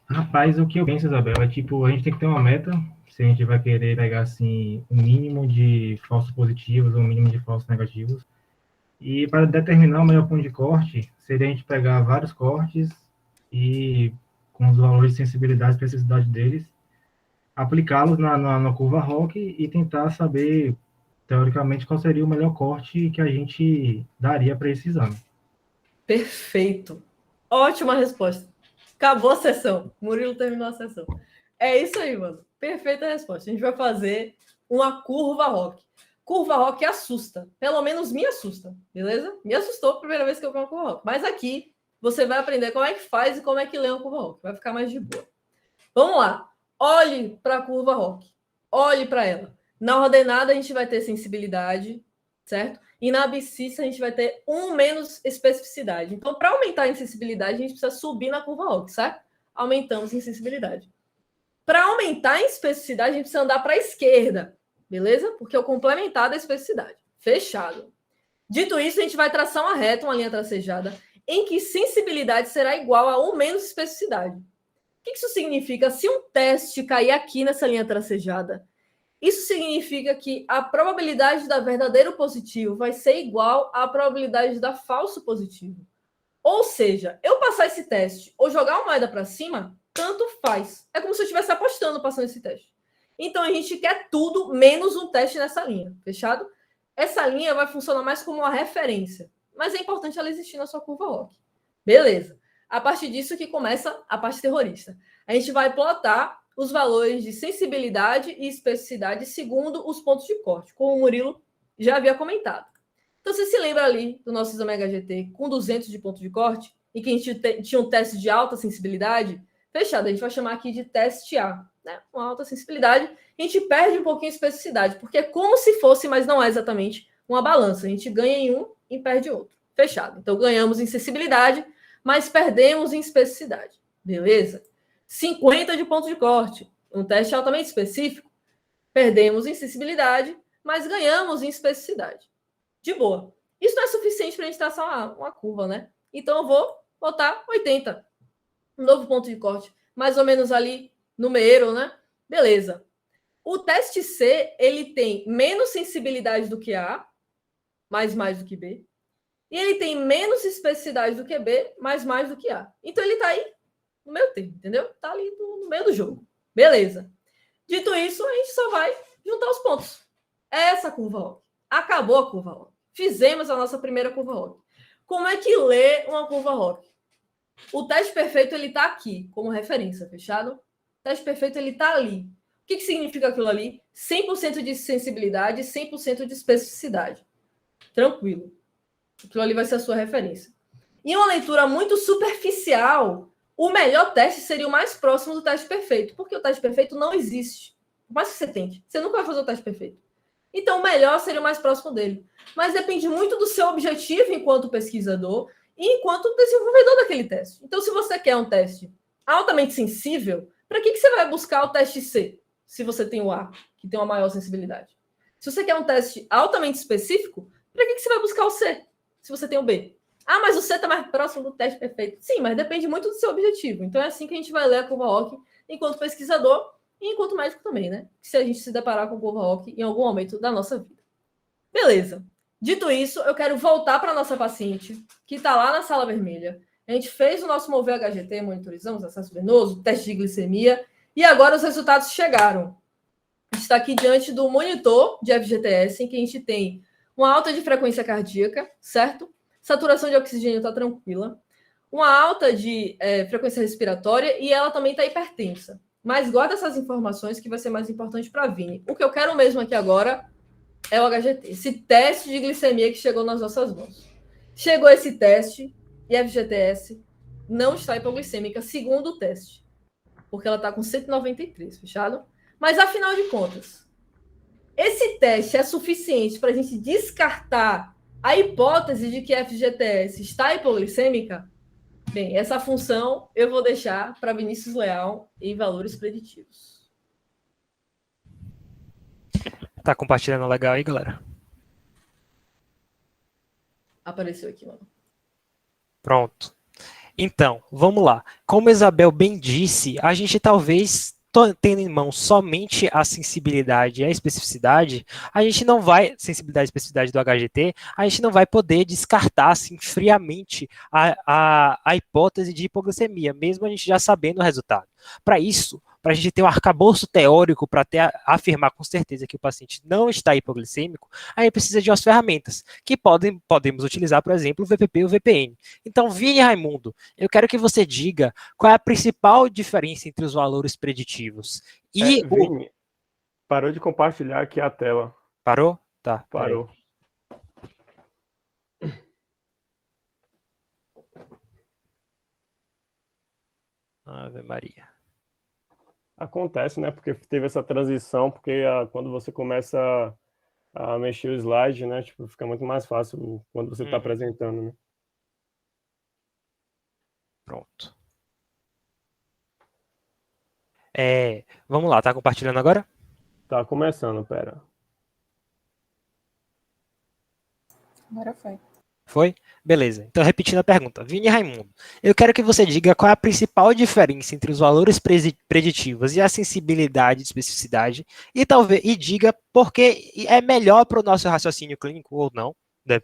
Rapaz, o que eu penso, Isabel, é tipo, a gente tem que ter uma meta, se a gente vai querer pegar, assim, o mínimo de falsos positivos ou o mínimo de falsos negativos. E para determinar o melhor ponto de corte, seria a gente pegar vários cortes e, com os valores de sensibilidade e especificidade deles, aplicá-los na curva ROC e tentar saber, teoricamente, qual seria o melhor corte que a gente daria para esse exame. Perfeito. Ótima resposta. Acabou a sessão. Murilo terminou a sessão. É isso aí, mano. Perfeita resposta. A gente vai fazer uma curva ROC. Curva ROC assusta. Pelo menos me assusta. Beleza? Me assustou a primeira vez que eu vi uma curva ROC. Mas aqui você vai aprender como é que faz e como é que lê uma curva ROC. Vai ficar mais de boa. Vamos lá. Olhe para a curva ROC. Olhe para ela. Na ordenada a gente vai ter sensibilidade, certo? E na abscissa a gente vai ter menos especificidade. Então, para aumentar a sensibilidade, a gente precisa subir na curva ROC, certo? Aumentamos em sensibilidade. Para aumentar em especificidade, a gente precisa andar para a esquerda, beleza? Porque é o complementar da especificidade. Fechado. Dito isso, a gente vai traçar uma reta, uma linha tracejada, em que sensibilidade será igual a menos especificidade. O que isso significa? Se um teste cair aqui nessa linha tracejada, isso significa que a probabilidade da verdadeiro positivo vai ser igual à probabilidade da falso positivo. Ou seja, eu passar esse teste ou jogar uma moeda para cima, tanto faz. É como se eu estivesse apostando passando esse teste. Então, a gente quer tudo menos um teste nessa linha. Fechado? Essa linha vai funcionar mais como uma referência. Mas é importante ela existir na sua curva ROC. Beleza. A partir disso que começa a parte terrorista. A gente vai plotar os valores de sensibilidade e especificidade segundo os pontos de corte, como o Murilo já havia comentado. Então, você se lembra ali do nosso exame HGT com 200 de ponto de corte, e que a gente tinha um teste de alta sensibilidade? Fechado, a gente vai chamar aqui de teste A, né? Com alta sensibilidade, a gente perde um pouquinho de especificidade, porque é como se fosse, mas não é exatamente, uma balança. A gente ganha em um e perde outro. Fechado. Então, ganhamos em sensibilidade, mas perdemos em especificidade. Beleza? 50 de ponto de corte, um teste altamente específico, perdemos em sensibilidade, mas ganhamos em especificidade. De boa. Isso não é suficiente para a gente traçar uma curva, né? Então, eu vou botar 80. Um novo ponto de corte, mais ou menos ali no meio, né? Beleza. O teste C, ele tem menos sensibilidade do que A, mais do que B. E ele tem menos especificidade do que B, mais do que A. Então, ele está aí no meio termo, entendeu? Tá ali no meio do jogo. Beleza. Dito isso, a gente só vai juntar os pontos. Essa curva ROC. Acabou a curva ROC. Fizemos a nossa primeira curva ROC. Como é que lê uma curva ROC? O teste perfeito, ele tá aqui, como referência, fechado? O teste perfeito, ele tá ali. O que significa aquilo ali? 100% de sensibilidade, 100% de especificidade. Tranquilo. Aquilo ali vai ser a sua referência. Em uma leitura muito superficial, o melhor teste seria o mais próximo do teste perfeito, porque o teste perfeito não existe. Por mais que você tente, você nunca vai fazer o teste perfeito. Então, o melhor seria o mais próximo dele. Mas depende muito do seu objetivo enquanto pesquisador e enquanto desenvolvedor daquele teste. Então, se você quer um teste altamente sensível, para que você vai buscar o teste C, se você tem o A, que tem uma maior sensibilidade? Se você quer um teste altamente específico, para que você vai buscar o C, se você tem o B? Ah, mas o C está mais próximo do teste perfeito. Sim, mas depende muito do seu objetivo. Então, é assim que a gente vai ler a curva ROC enquanto pesquisador e enquanto médico também, né? Se a gente se deparar com curva ROC em algum momento da nossa vida. Beleza. Dito isso, eu quero voltar para a nossa paciente, que está lá na sala vermelha. A gente fez o nosso Mover HGT, monitorizamos acesso venoso, teste de glicemia, e agora os resultados chegaram. A gente está aqui diante do monitor de FGTS, em que a gente tem uma alta de frequência cardíaca, certo? Saturação de oxigênio está tranquila. Uma alta de frequência respiratória e ela também está hipertensa. Mas guarda essas informações que vai ser mais importante para a Vini. O que eu quero mesmo aqui agora é o HGT, esse teste de glicemia que chegou nas nossas mãos. Chegou esse teste e a FGTS não está hipoglicêmica, segundo o teste, porque ela está com 193, fechado? Mas, afinal de contas, esse teste é suficiente para a gente descartar a hipótese de que a FGTS está hipoglicêmica? Bem, essa função eu vou deixar para Vinícius Leal em valores preditivos. Tá compartilhando legal aí, galera? Apareceu aqui, mano. Pronto. Então, vamos lá. Como a Isabel bem disse, a gente talvez, tendo em mão somente a sensibilidade e a especificidade, a gente não vai, sensibilidade e especificidade do HGT, a gente não vai poder descartar assim, friamente a hipótese de hipoglicemia, mesmo a gente já sabendo o resultado. Para isso, para a gente ter um arcabouço teórico para afirmar com certeza que o paciente não está hipoglicêmico, a gente precisa de umas ferramentas que podemos utilizar, por exemplo, o VPP e o VPN. Então, Vini Raimundo, eu quero que você diga qual é a principal diferença entre os valores preditivos. E Vini, parou de compartilhar aqui a tela. Parou? Tá. Parou. Ave Maria. Acontece, né? Porque teve essa transição, porque quando você começa a mexer o slide, né? Tipo, fica muito mais fácil quando você está apresentando, né? Pronto. Vamos lá, tá compartilhando agora? Tá começando, pera. Agora foi. Foi? Beleza. Então, repetindo a pergunta. Vini Raimundo, eu quero que você diga qual é a principal diferença entre os valores preditivos e a sensibilidade e especificidade e diga por que é melhor para o nosso raciocínio clínico ou não,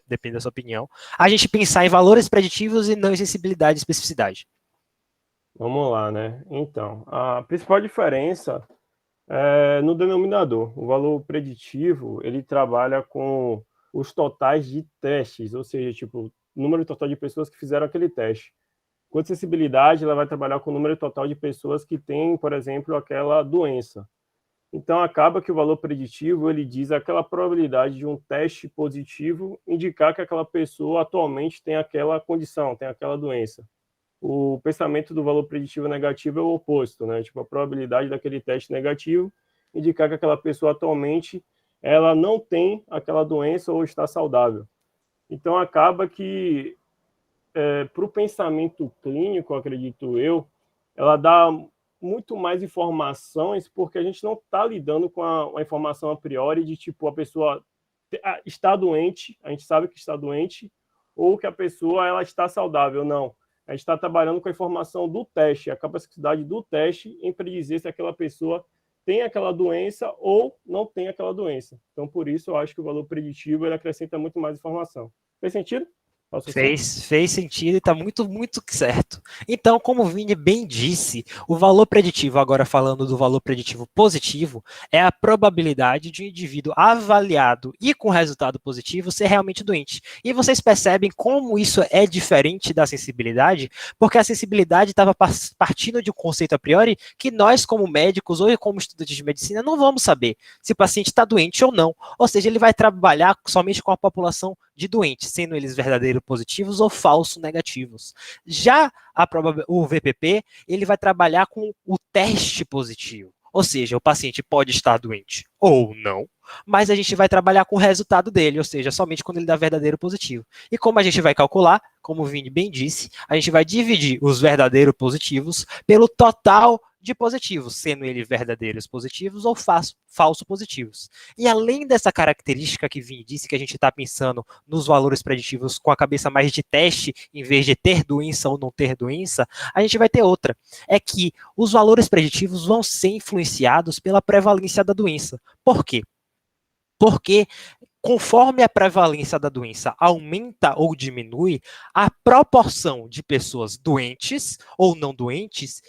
depende da sua opinião, a gente pensar em valores preditivos e não em sensibilidade e especificidade. Vamos lá, né? Então, a principal diferença é no denominador. O valor preditivo, ele trabalha com os totais de testes, ou seja, tipo, número total de pessoas que fizeram aquele teste. Quanto à sensibilidade, ela vai trabalhar com o número total de pessoas que têm, por exemplo, aquela doença. Então, acaba que o valor preditivo, ele diz aquela probabilidade de um teste positivo indicar que aquela pessoa atualmente tem aquela condição, tem aquela doença. O pensamento do valor preditivo negativo é o oposto, né? Tipo, a probabilidade daquele teste negativo indicar que aquela pessoa atualmente ela não tem aquela doença ou está saudável. Então, acaba que, para o pensamento clínico, acredito eu, ela dá muito mais informações, porque a gente não está lidando com a informação a priori de, tipo, a pessoa está doente, a gente sabe que está doente, ou que a pessoa ela está saudável, não. A gente está trabalhando com a informação do teste, a capacidade do teste em predizer se aquela pessoa tem aquela doença ou não tem aquela doença. Então, por isso, eu acho que o valor preditivo ele acrescenta muito mais informação. Fez sentido? Fez sentido e está muito, muito certo. Então, como o Vini bem disse, o valor preditivo, agora falando do valor preditivo positivo, é a probabilidade de um indivíduo avaliado e com resultado positivo ser realmente doente. E vocês percebem como isso é diferente da sensibilidade, porque a sensibilidade estava partindo de um conceito a priori que nós, como médicos ou como estudantes de medicina, não vamos saber se o paciente está doente ou não. Ou seja, ele vai trabalhar somente com a população de doentes, sendo eles verdadeiros positivos ou falsos negativos. Já o VPP, ele vai trabalhar com o teste positivo. Ou seja, o paciente pode estar doente ou não, mas a gente vai trabalhar com o resultado dele, ou seja, somente quando ele dá verdadeiro positivo. E como a gente vai calcular, como o Vini bem disse, a gente vai dividir os verdadeiros positivos pelo total de positivos, sendo eles verdadeiros positivos ou falsos positivos. E além dessa característica que Vini disse, que a gente está pensando nos valores preditivos com a cabeça mais de teste, em vez de ter doença ou não ter doença, a gente vai ter outra. É que os valores preditivos vão ser influenciados pela prevalência da doença. Por quê? Porque conforme a prevalência da doença aumenta ou diminui, a proporção de pessoas doentes ou não doentes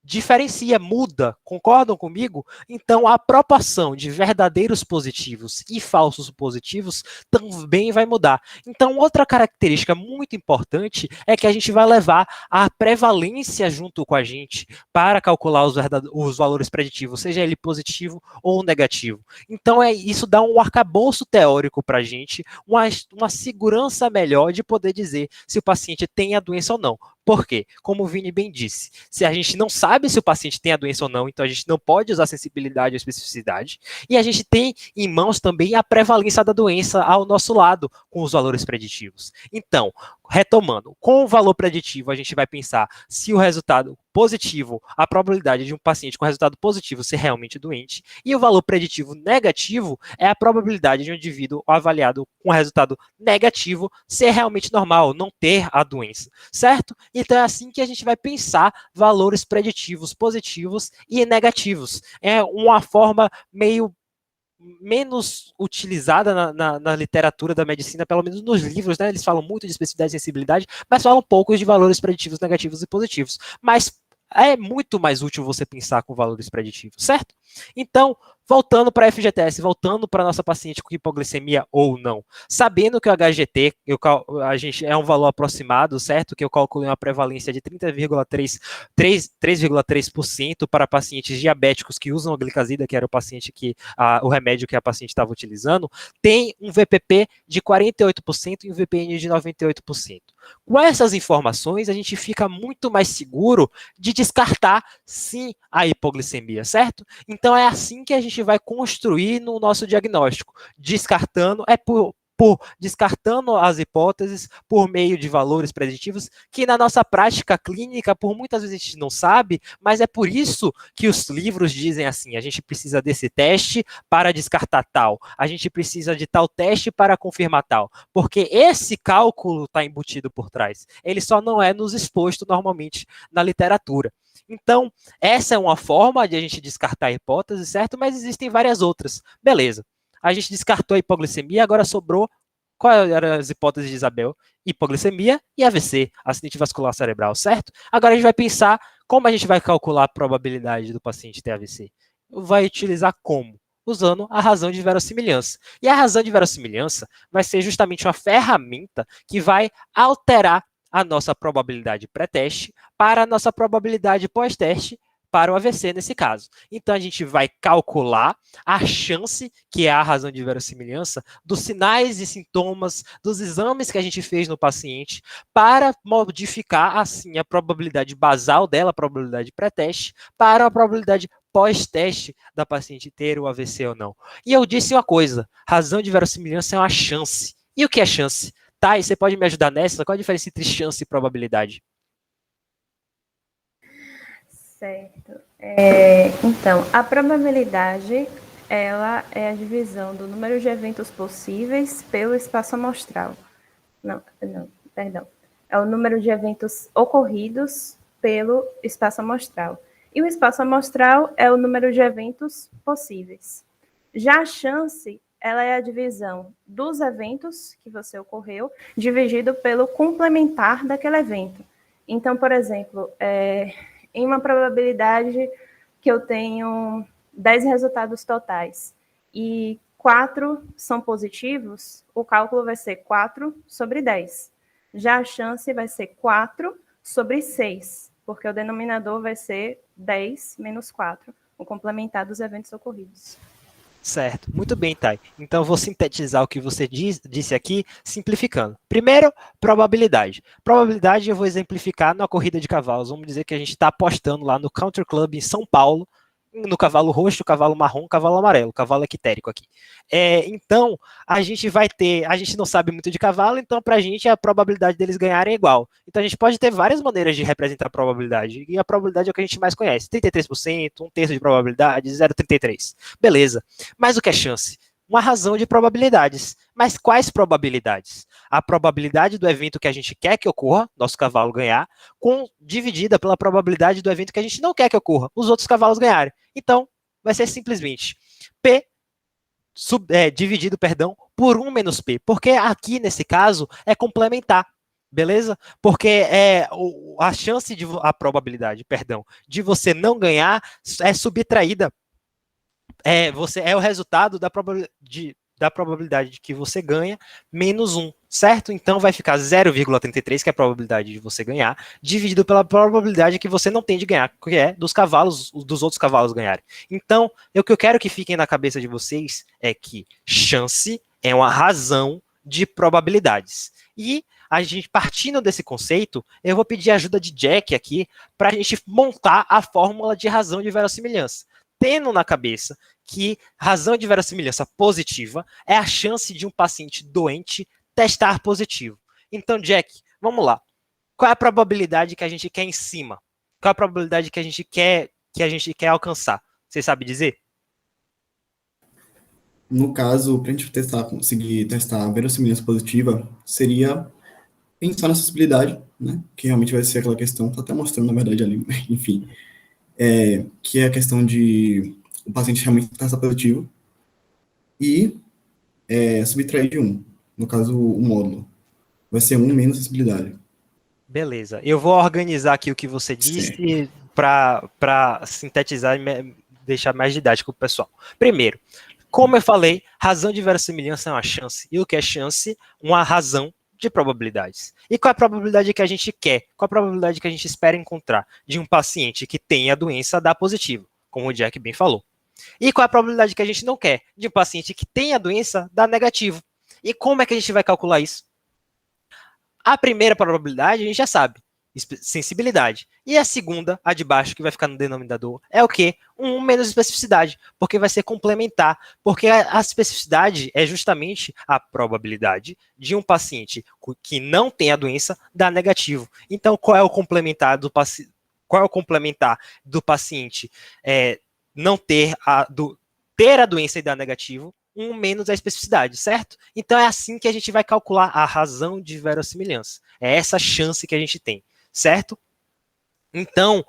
diferencia, muda, concordam comigo? Então, a proporção de verdadeiros positivos e falsos positivos também vai mudar. Então, outra característica muito importante é que a gente vai levar a prevalência junto com a gente para calcular os valores preditivos, seja ele positivo ou negativo. Então, isso dá um arcabouço teórico para a gente, uma segurança melhor de poder dizer se o paciente tem a doença ou não. Por quê? Como o Vini bem disse, se a gente não sabe se o paciente tem a doença ou não, então a gente não pode usar sensibilidade ou especificidade, e a gente tem em mãos também a prevalência da doença ao nosso lado, com os valores preditivos. Então, retomando, com o valor preditivo a gente vai pensar se o resultado positivo, a probabilidade de um paciente com resultado positivo ser realmente doente, e o valor preditivo negativo é a probabilidade de um indivíduo avaliado com resultado negativo ser realmente normal, não ter a doença, certo? Então é assim que a gente vai pensar valores preditivos positivos e negativos. É uma forma meio menos utilizada na literatura da medicina, pelo menos nos livros, né? Eles falam muito de especificidade e sensibilidade, mas falam pouco de valores preditivos negativos e positivos. Mas é muito mais útil você pensar com valores preditivos, certo? Então, voltando para a FGTS, voltando para a nossa paciente com hipoglicemia ou não, sabendo que o HGT a gente é um valor aproximado, certo? Que eu calculei uma prevalência de 3,3% para pacientes diabéticos que usam a glicazida, que era o remédio que a paciente estava utilizando, tem um VPP de 48% e um VPN de 98%. Com essas informações, a gente fica muito mais seguro de descartar, sim, a hipoglicemia, certo? Então, é assim que a gente vai construir no nosso diagnóstico, descartando, descartando as hipóteses por meio de valores preditivos, que na nossa prática clínica, por muitas vezes a gente não sabe, mas é por isso que os livros dizem assim, a gente precisa desse teste para descartar tal, a gente precisa de tal teste para confirmar tal, porque esse cálculo está embutido por trás, ele só não é nos exposto normalmente na literatura. Então, essa é uma forma de a gente descartar a hipótese, certo? Mas existem várias outras. Beleza. A gente descartou a hipoglicemia, agora sobrou, qual eram as hipóteses de Isabel? Hipoglicemia e AVC, acidente vascular cerebral, certo? Agora a gente vai pensar como a gente vai calcular a probabilidade do paciente ter AVC. Vai utilizar como? Usando a razão de verossimilhança. E a razão de verossimilhança vai ser justamente uma ferramenta que vai alterar a nossa probabilidade pré-teste para a nossa probabilidade pós-teste para o AVC nesse caso. Então, a gente vai calcular a chance, que é a razão de verossimilhança, dos sinais e sintomas, dos exames que a gente fez no paciente, para modificar, assim, a probabilidade basal dela, a probabilidade pré-teste, para a probabilidade pós-teste da paciente ter o AVC ou não. E eu disse uma coisa, razão de verossimilhança é uma chance. E o que é chance? Tá, e você pode me ajudar nessa? Qual a diferença entre chance e probabilidade? Certo. Então, a probabilidade, ela é a divisão do número de eventos possíveis pelo espaço amostral. Perdão. É o número de eventos ocorridos pelo espaço amostral. E o espaço amostral é o número de eventos possíveis. Já a chance, ela é a divisão dos eventos que você ocorreu, dividido pelo complementar daquele evento. Então, por exemplo, em uma probabilidade que eu tenho 10 resultados totais e 4 são positivos, o cálculo vai ser 4 sobre 10. Já a chance vai ser 4 sobre 6, porque o denominador vai ser 10 menos 4, o complementar dos eventos ocorridos. Certo, muito bem, Thay. Então, vou sintetizar o que você disse aqui, simplificando. Primeiro, probabilidade. Probabilidade eu vou exemplificar na corrida de cavalos. Vamos dizer que a gente está apostando lá no Country Club em São Paulo, no cavalo roxo, cavalo marrom, cavalo amarelo, cavalo equitérico aqui. Então, a gente não sabe muito de cavalo, então para a gente a probabilidade deles ganharem é igual. Então a gente pode ter várias maneiras de representar a probabilidade, e a probabilidade é o que a gente mais conhece, 33%, 1/3 de probabilidade, 0,33. Beleza. Mas o que é chance? Uma razão de probabilidades. Mas quais probabilidades? A probabilidade do evento que a gente quer que ocorra, nosso cavalo ganhar, dividida pela probabilidade do evento que a gente não quer que ocorra, os outros cavalos ganharem. Então, vai ser simplesmente P dividido por 1 menos P, porque aqui, nesse caso, é complementar. Beleza? Porque a chance a probabilidade, perdão, de você não ganhar é subtraída. É o resultado da probabilidade de que você ganha menos 1, certo? Então vai ficar 0,33, que é a probabilidade de você ganhar, dividido pela probabilidade que você não tem de ganhar, que é dos outros cavalos ganharem. Então, o que eu quero que fiquem na cabeça de vocês é que chance é uma razão de probabilidades. E a gente, partindo desse conceito, eu vou pedir a ajuda de Jack aqui para a gente montar a fórmula de razão de verossimilhança. Tendo na cabeça que razão de verossimilhança positiva é a chance de um paciente doente testar positivo. Então, Jack, vamos lá. Qual é a probabilidade que a gente quer em cima? Qual é a probabilidade que a gente quer alcançar? Você sabe dizer? No caso, para a gente conseguir testar a verossimilhança positiva, seria pensar nessa possibilidade, né? Que realmente vai ser aquela questão, está até mostrando, na verdade, ali, enfim, que é a questão de o paciente realmente testar positivo e subtrair de 1. No caso, o módulo. Vai ser 1 menos a possibilidade. Beleza. Eu vou organizar aqui o que você disse para sintetizar e deixar mais didático para o pessoal. Primeiro, como eu falei, razão de verossimilhança é uma chance. E o que é chance? Uma razão de probabilidades. E qual é a probabilidade que a gente quer? Qual a probabilidade que a gente espera encontrar de um paciente que tem a doença dar positivo, como o Jack bem falou? E qual é a probabilidade que a gente não quer de um paciente que tem a doença dar negativo? E como é que a gente vai calcular isso? A primeira probabilidade a gente já sabe, sensibilidade. E a segunda, a de baixo, que vai ficar no denominador, é o quê? 1 menos especificidade, porque vai ser complementar. Porque a especificidade é justamente a probabilidade de um paciente que não tem a doença dar negativo. Então, qual é o complementar do paciente? Qual é o complementar do paciente não ter ter a doença e dar negativo? 1 menos a especificidade, certo? Então é assim que a gente vai calcular a razão de verossimilhança. É essa chance que a gente tem, certo? Então,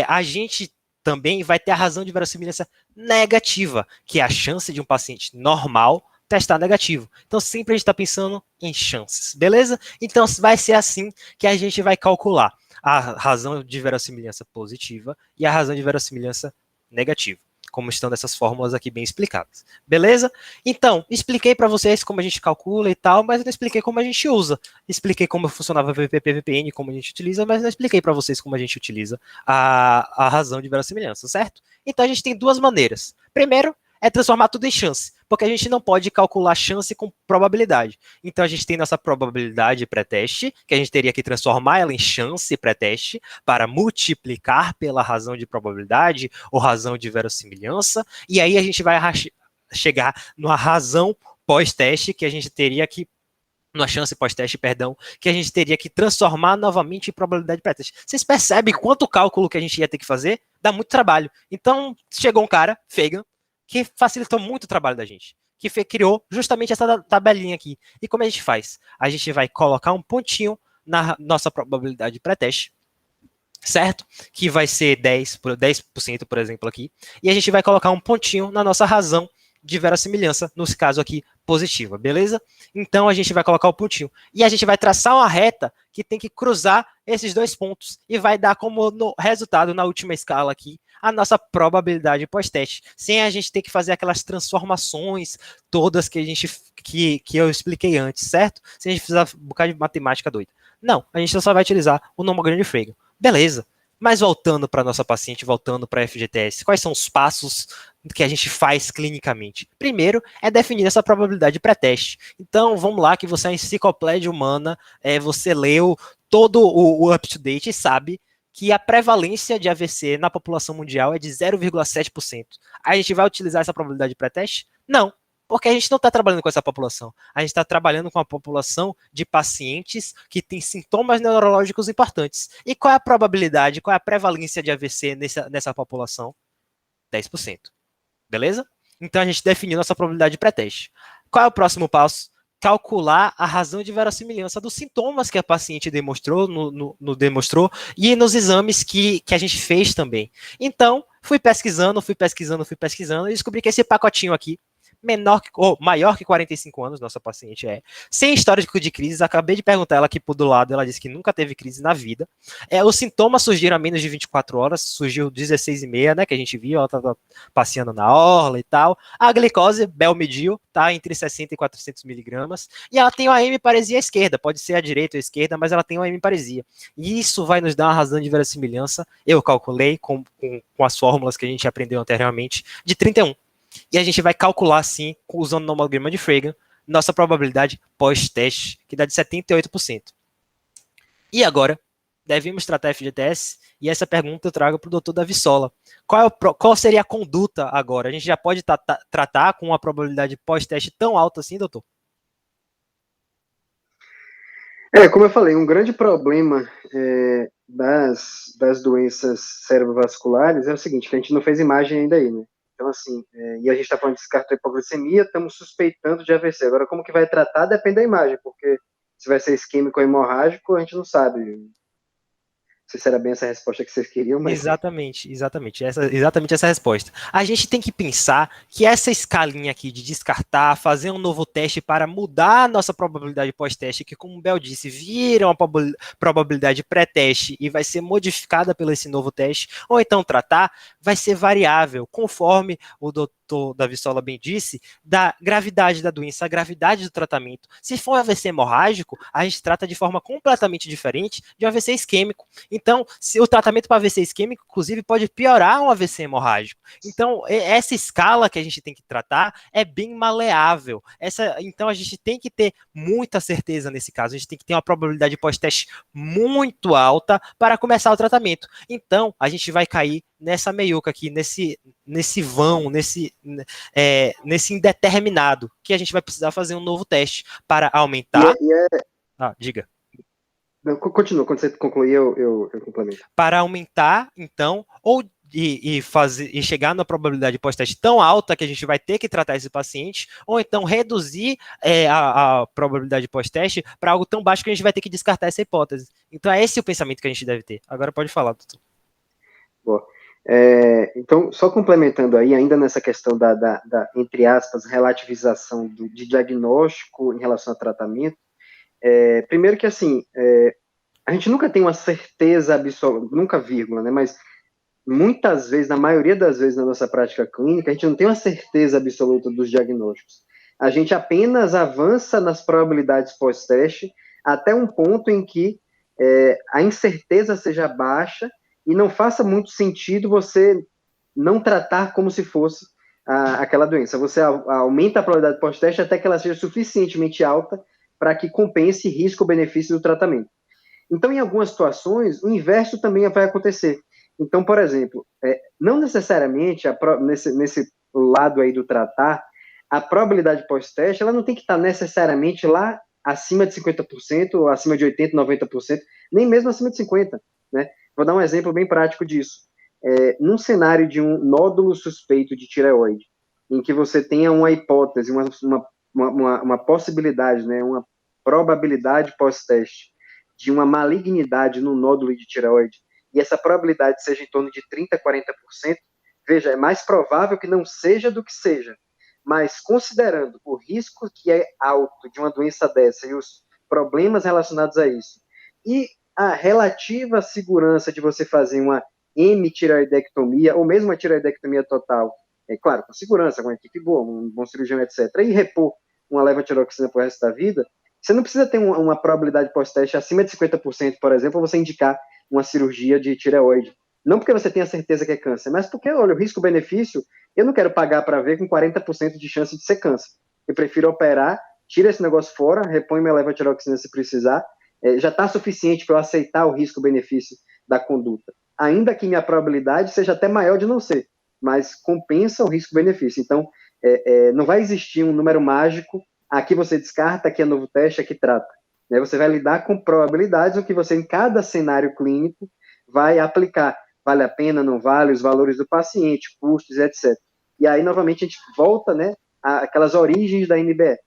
a gente também vai ter a razão de verossimilhança negativa, que é a chance de um paciente normal testar negativo. Então sempre a gente está pensando em chances, beleza? Então vai ser assim que a gente vai calcular a razão de verossimilhança positiva e a razão de verossimilhança negativa, como estão dessas fórmulas aqui bem explicadas. Beleza? Então, expliquei para vocês como a gente calcula e tal, mas não expliquei como a gente usa. Expliquei como funcionava VPP, VPN, como a gente utiliza, mas não expliquei para vocês como a gente utiliza a razão de verossimilhança, certo? Então, a gente tem duas maneiras. Primeiro, é transformar tudo em chance, porque a gente não pode calcular chance com probabilidade. Então, a gente tem nossa probabilidade pré-teste, que a gente teria que transformar ela em chance pré-teste, para multiplicar pela razão de probabilidade ou razão de verossimilhança, e aí a gente vai chegar numa razão pós-teste, que a gente teria que numa chance pós-teste, perdão, que a gente teria que transformar novamente em probabilidade pré-teste. Vocês percebem quanto cálculo que a gente ia ter que fazer? Dá muito trabalho. Então, chegou um cara, Fegan, que facilitou muito o trabalho da gente, que criou justamente essa tabelinha aqui. E como a gente faz? A gente vai colocar um pontinho na nossa probabilidade pré-teste, certo? Que vai ser 10%, por exemplo, aqui. E a gente vai colocar um pontinho na nossa razão de verossimilhança, nesse caso aqui, positiva, beleza? Então, a gente vai colocar o pontinho. E a gente vai traçar uma reta que tem que cruzar esses dois pontos e vai dar como resultado, na última escala aqui, a nossa probabilidade pós-teste, sem a gente ter que fazer aquelas transformações todas que eu expliquei antes, certo? Sem a gente precisar um bocado de matemática doida. Não, a gente só vai utilizar o nomograma de Fegan. Beleza. Mas voltando para a nossa paciente, voltando para a FGTS, quais são os passos que a gente faz clinicamente? Primeiro, é definir essa probabilidade pré-teste. Então, vamos lá, que você é uma enciclopédia humana, você leu todo o up-to-date e sabe que a prevalência de AVC na população mundial é de 0,7%. A gente vai utilizar essa probabilidade pré-teste? Não, porque a gente não está trabalhando com essa população. A gente está trabalhando com a população de pacientes que têm sintomas neurológicos importantes. E qual é a probabilidade, qual é a prevalência de AVC nessa população? 10%. Beleza? Então a gente definiu nossa probabilidade pré-teste. Qual é o próximo passo? Calcular a razão de verossimilhança dos sintomas que a paciente demonstrou, demonstrou e nos exames que a gente fez também. Então, fui pesquisando e descobri que esse pacotinho aqui maior que 45 anos, nossa paciente sem histórico de crise, acabei de perguntar ela aqui do lado, ela disse que nunca teve crise na vida. Os sintomas surgiram a menos de 24 horas, surgiu 16h30, né, que a gente viu, ela estava passeando na orla e tal. A glicose, Bel mediu, tá entre 60 e 400 miligramas, e ela tem uma hemiparesia à esquerda, pode ser à direita ou à esquerda, mas ela tem uma hemiparesia. E isso vai nos dar uma razão de verossimilhança, eu calculei com as fórmulas que a gente aprendeu anteriormente, de 31. E a gente vai calcular, sim, usando o nomograma de Fragan, nossa probabilidade pós-teste, que dá de 78%. E agora, devemos tratar FGTS? E essa pergunta eu trago para o doutor Davi Sola. Qual seria a conduta agora? A gente já pode tratar com uma probabilidade pós-teste tão alta assim, doutor? Como eu falei, um grande problema das doenças cerebrovasculares é o seguinte, que a gente não fez imagem ainda aí, né? Então, assim, e a gente está falando de descarto de hipoglicemia, estamos suspeitando de AVC. Agora, como que vai tratar depende da imagem, porque se vai ser isquêmico ou hemorrágico, a gente não sabe. Não sei se era bem essa resposta que vocês queriam, mas... Exatamente essa resposta. A gente tem que pensar que essa escalinha aqui de descartar, fazer um novo teste para mudar a nossa probabilidade pós-teste, que, como o Bel disse, vira uma probabilidade pré-teste e vai ser modificada pelo esse novo teste, ou então tratar, vai ser variável, conforme o doutor Davi Sola bem disse, da gravidade da doença, a gravidade do tratamento. Se for AVC hemorrágico, a gente trata de forma completamente diferente de um AVC isquêmico. Então, se o tratamento para AVC isquêmico, inclusive, pode piorar um AVC hemorrágico. Então, essa escala que a gente tem que tratar é bem maleável. Então, a gente tem que ter muita certeza nesse caso. A gente tem que ter uma probabilidade pós-teste muito alta para começar o tratamento. Então, a gente vai cair nessa meiuca aqui, nesse vão, nesse indeterminado, que a gente vai precisar fazer um novo teste para aumentar... diga. Continua, quando você concluir, eu complemento. Para aumentar, então, e chegar na probabilidade pós-teste tão alta que a gente vai ter que tratar esse paciente, ou então reduzir a probabilidade pós-teste para algo tão baixo que a gente vai ter que descartar essa hipótese. Então, é esse o pensamento que a gente deve ter. Agora pode falar, doutor. Boa. Então, só complementando aí, ainda nessa questão da entre aspas, relativização de diagnóstico em relação a tratamento, primeiro que, assim, a gente nunca tem uma certeza absoluta, nunca vírgula, né, mas muitas vezes, na maioria das vezes na nossa prática clínica, a gente não tem uma certeza absoluta dos diagnósticos. A gente apenas avança nas probabilidades pós-teste até um ponto em que a incerteza seja baixa e não faça muito sentido você não tratar como se fosse aquela doença. Você aumenta a probabilidade pós-teste até que ela seja suficientemente alta para que compense risco-benefício do tratamento. Então, em algumas situações, o inverso também vai acontecer. Então, por exemplo, não necessariamente, nesse lado aí do tratar, a probabilidade pós-teste, ela não tem que estar necessariamente lá acima de 50%, ou acima de 80%, 90%, nem mesmo acima de 50%, né? Vou dar um exemplo bem prático disso. Num cenário de um nódulo suspeito de tireoide, em que você tenha uma hipótese, uma possibilidade, né, uma probabilidade pós-teste de uma malignidade no nódulo de tireoide, e essa probabilidade seja em torno de 30%, 40%, veja, é mais provável que não seja do que seja, mas considerando o risco que é alto de uma doença dessa e os problemas relacionados a isso, e a relativa segurança de você fazer uma hemitireoidectomia, ou mesmo uma tireoidectomia total, claro, com segurança, com uma equipe boa, um bom cirurgião, etc., e repor uma levotiroxina para o resto da vida, você não precisa ter uma probabilidade pós-teste acima de 50%, por exemplo, para você indicar uma cirurgia de tireoide. Não porque você tenha certeza que é câncer, mas porque, olha, o risco-benefício, eu não quero pagar para ver com 40% de chance de ser câncer. Eu prefiro operar, tira esse negócio fora, repõe minha levotiroxina se precisar, já está suficiente para eu aceitar o risco-benefício da conduta. Ainda que minha probabilidade seja até maior de não ser, mas compensa o risco-benefício. Então, não vai existir um número mágico, aqui você descarta, aqui é novo teste, aqui trata. Você vai lidar com probabilidades, o que você, em cada cenário clínico, vai aplicar. Vale a pena, não vale, os valores do paciente, custos, etc. E aí, novamente, a gente volta, né, àquelas origens da MBE.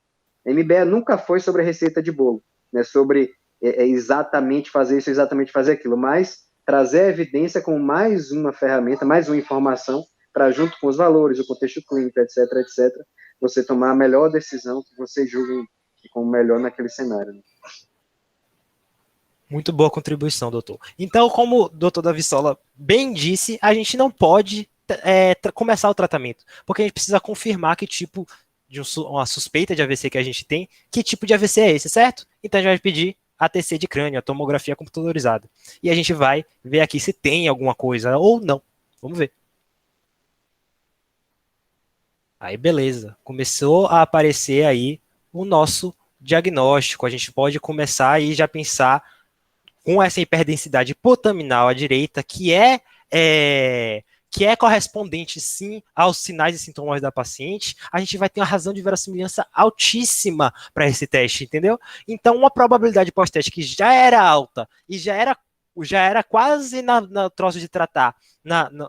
A MBE nunca foi sobre a receita de bolo, né, sobre exatamente fazer isso, exatamente fazer aquilo, mas trazer a evidência como mais uma ferramenta, mais uma informação, para, junto com os valores, o contexto clínico, etc., etc., você tomar a melhor decisão que você julgue como melhor naquele cenário. Né? Muito boa contribuição, doutor. Então, como o doutor Davi Sola bem disse, a gente não pode começar o tratamento, porque a gente precisa confirmar que tipo de uma suspeita de AVC que a gente tem, que tipo de AVC é esse, certo? Então a gente vai pedir ATC de crânio, a tomografia computadorizada. E a gente vai ver aqui se tem alguma coisa ou não. Vamos ver. Aí, beleza. Começou a aparecer aí o nosso diagnóstico. A gente pode começar aí já pensar com essa hiperdensidade hipotaminal à direita, que é correspondente, sim, aos sinais e sintomas da paciente, a gente vai ter uma razão de verossimilhança altíssima para esse teste, entendeu? Então, uma probabilidade pós-teste que já era alta e já era quase na troço de tratar,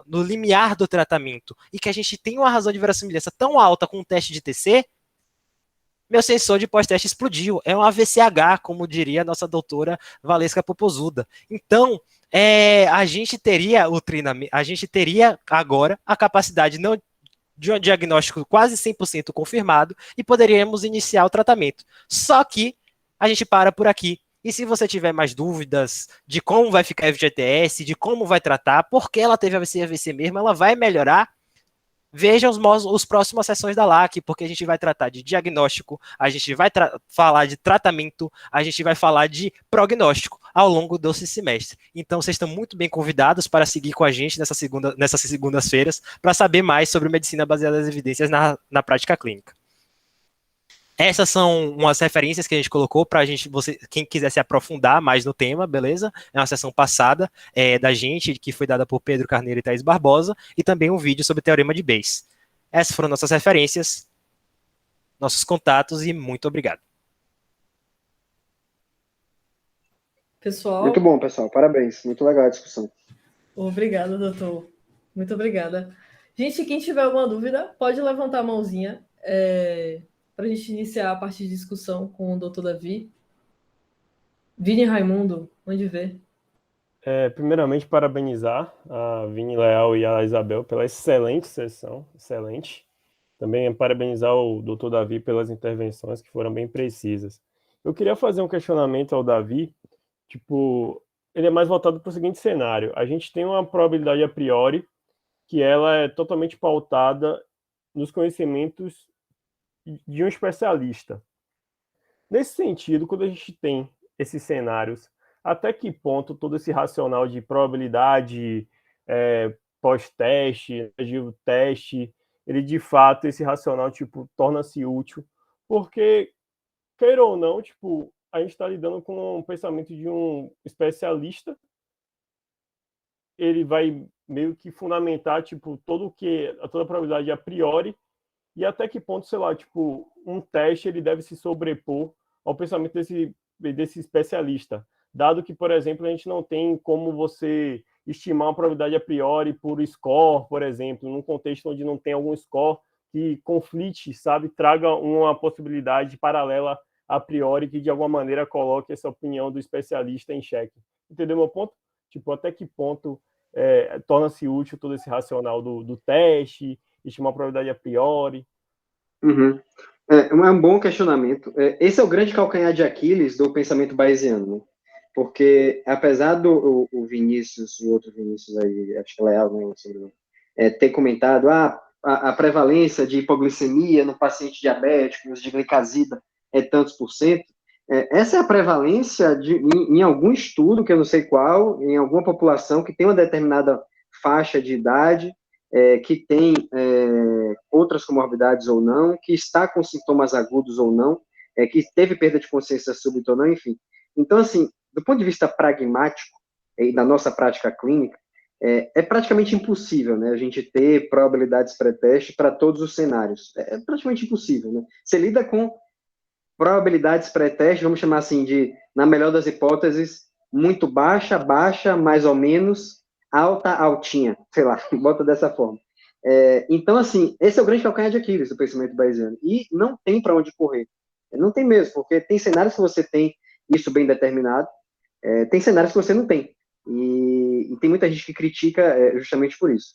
no limiar do tratamento, e que a gente tem uma razão de verossimilhança tão alta com o teste de TC, meu sensor de pós-teste explodiu. É um AVCH, como diria a nossa doutora Valesca Popozuda. Então, a gente teria o treinamento, a gente teria agora a capacidade de um diagnóstico quase 100% confirmado e poderíamos iniciar o tratamento. Só que a gente para por aqui. E se você tiver mais dúvidas de como vai ficar a FGTS, de como vai tratar, porque ela teve AVC mesmo, ela vai melhorar, veja os próximas sessões da LAC, porque a gente vai tratar de diagnóstico, a gente vai falar de tratamento, a gente vai falar de prognóstico ao longo desse semestre. Então, vocês estão muito bem convidados para seguir com a gente nessas segundas-feiras, para saber mais sobre medicina baseada nas evidências na prática clínica. Essas são umas referências que a gente colocou para quem quiser se aprofundar mais no tema, beleza? É uma sessão passada da gente, que foi dada por Pedro Carneiro e Thaís Barbosa, e também um vídeo sobre o Teorema de Bayes. Essas foram nossas referências, nossos contatos, e muito obrigado. Pessoal... Muito bom, pessoal. Parabéns. Muito legal a discussão. Obrigada, doutor. Muito obrigada. Gente, quem tiver alguma dúvida, pode levantar a mãozinha. Para a gente iniciar a parte de discussão com o doutor Davi. Vini Raimundo, onde vê? Primeiramente, parabenizar a Vini Leal e a Isabel pela excelente sessão, excelente. Também parabenizar o doutor Davi pelas intervenções que foram bem precisas. Eu queria fazer um questionamento ao Davi, ele é mais voltado para o seguinte cenário. A gente tem uma probabilidade a priori que ela é totalmente pautada nos conhecimentos de um especialista. Nesse sentido, quando a gente tem esses cenários, até que ponto todo esse racional de probabilidade pós-teste, teste, ele de fato, esse racional torna-se útil, porque, queira ou não, a gente está lidando com um pensamento de um especialista, ele vai meio que fundamentar toda a probabilidade a priori, e até que ponto, sei lá, um teste ele deve se sobrepor ao pensamento desse especialista, dado que, por exemplo, a gente não tem como você estimar uma probabilidade a priori por score, por exemplo, num contexto onde não tem algum score que conflite, sabe, traga uma possibilidade paralela a priori que de alguma maneira coloque essa opinião do especialista em xeque. Entendeu meu ponto? Até que ponto torna-se útil todo esse racional do teste, estimar a probabilidade a priori? Uhum. É um bom questionamento. Esse é o grande calcanhar de Aquiles do pensamento bayesiano, né? Porque, apesar do o Vinícius, o outro Vinícius aí, acho que é Leal, né, ter comentado a prevalência de hipoglicemia no paciente diabético, de glicazida, é tantos por cento, essa é a prevalência em algum estudo, que eu não sei qual, em alguma população que tem uma determinada faixa de idade, que tem outras comorbidades ou não, que está com sintomas agudos ou não, que teve perda de consciência súbita ou não, enfim. Então, assim, do ponto de vista pragmático e da nossa prática clínica, é praticamente impossível, né, a gente ter probabilidades pré-teste para todos os cenários. É praticamente impossível, né? Você lida com probabilidades pré-teste, vamos chamar assim de, na melhor das hipóteses, muito baixa, baixa, mais ou menos, alta, altinha, sei lá, bota dessa forma. Então, assim, esse é o grande calcanhar de Aquiles do pensamento bayesiano. E não tem para onde correr. Não tem mesmo, porque tem cenários que você tem isso bem determinado, tem cenários que você não tem. E tem muita gente que critica justamente por isso.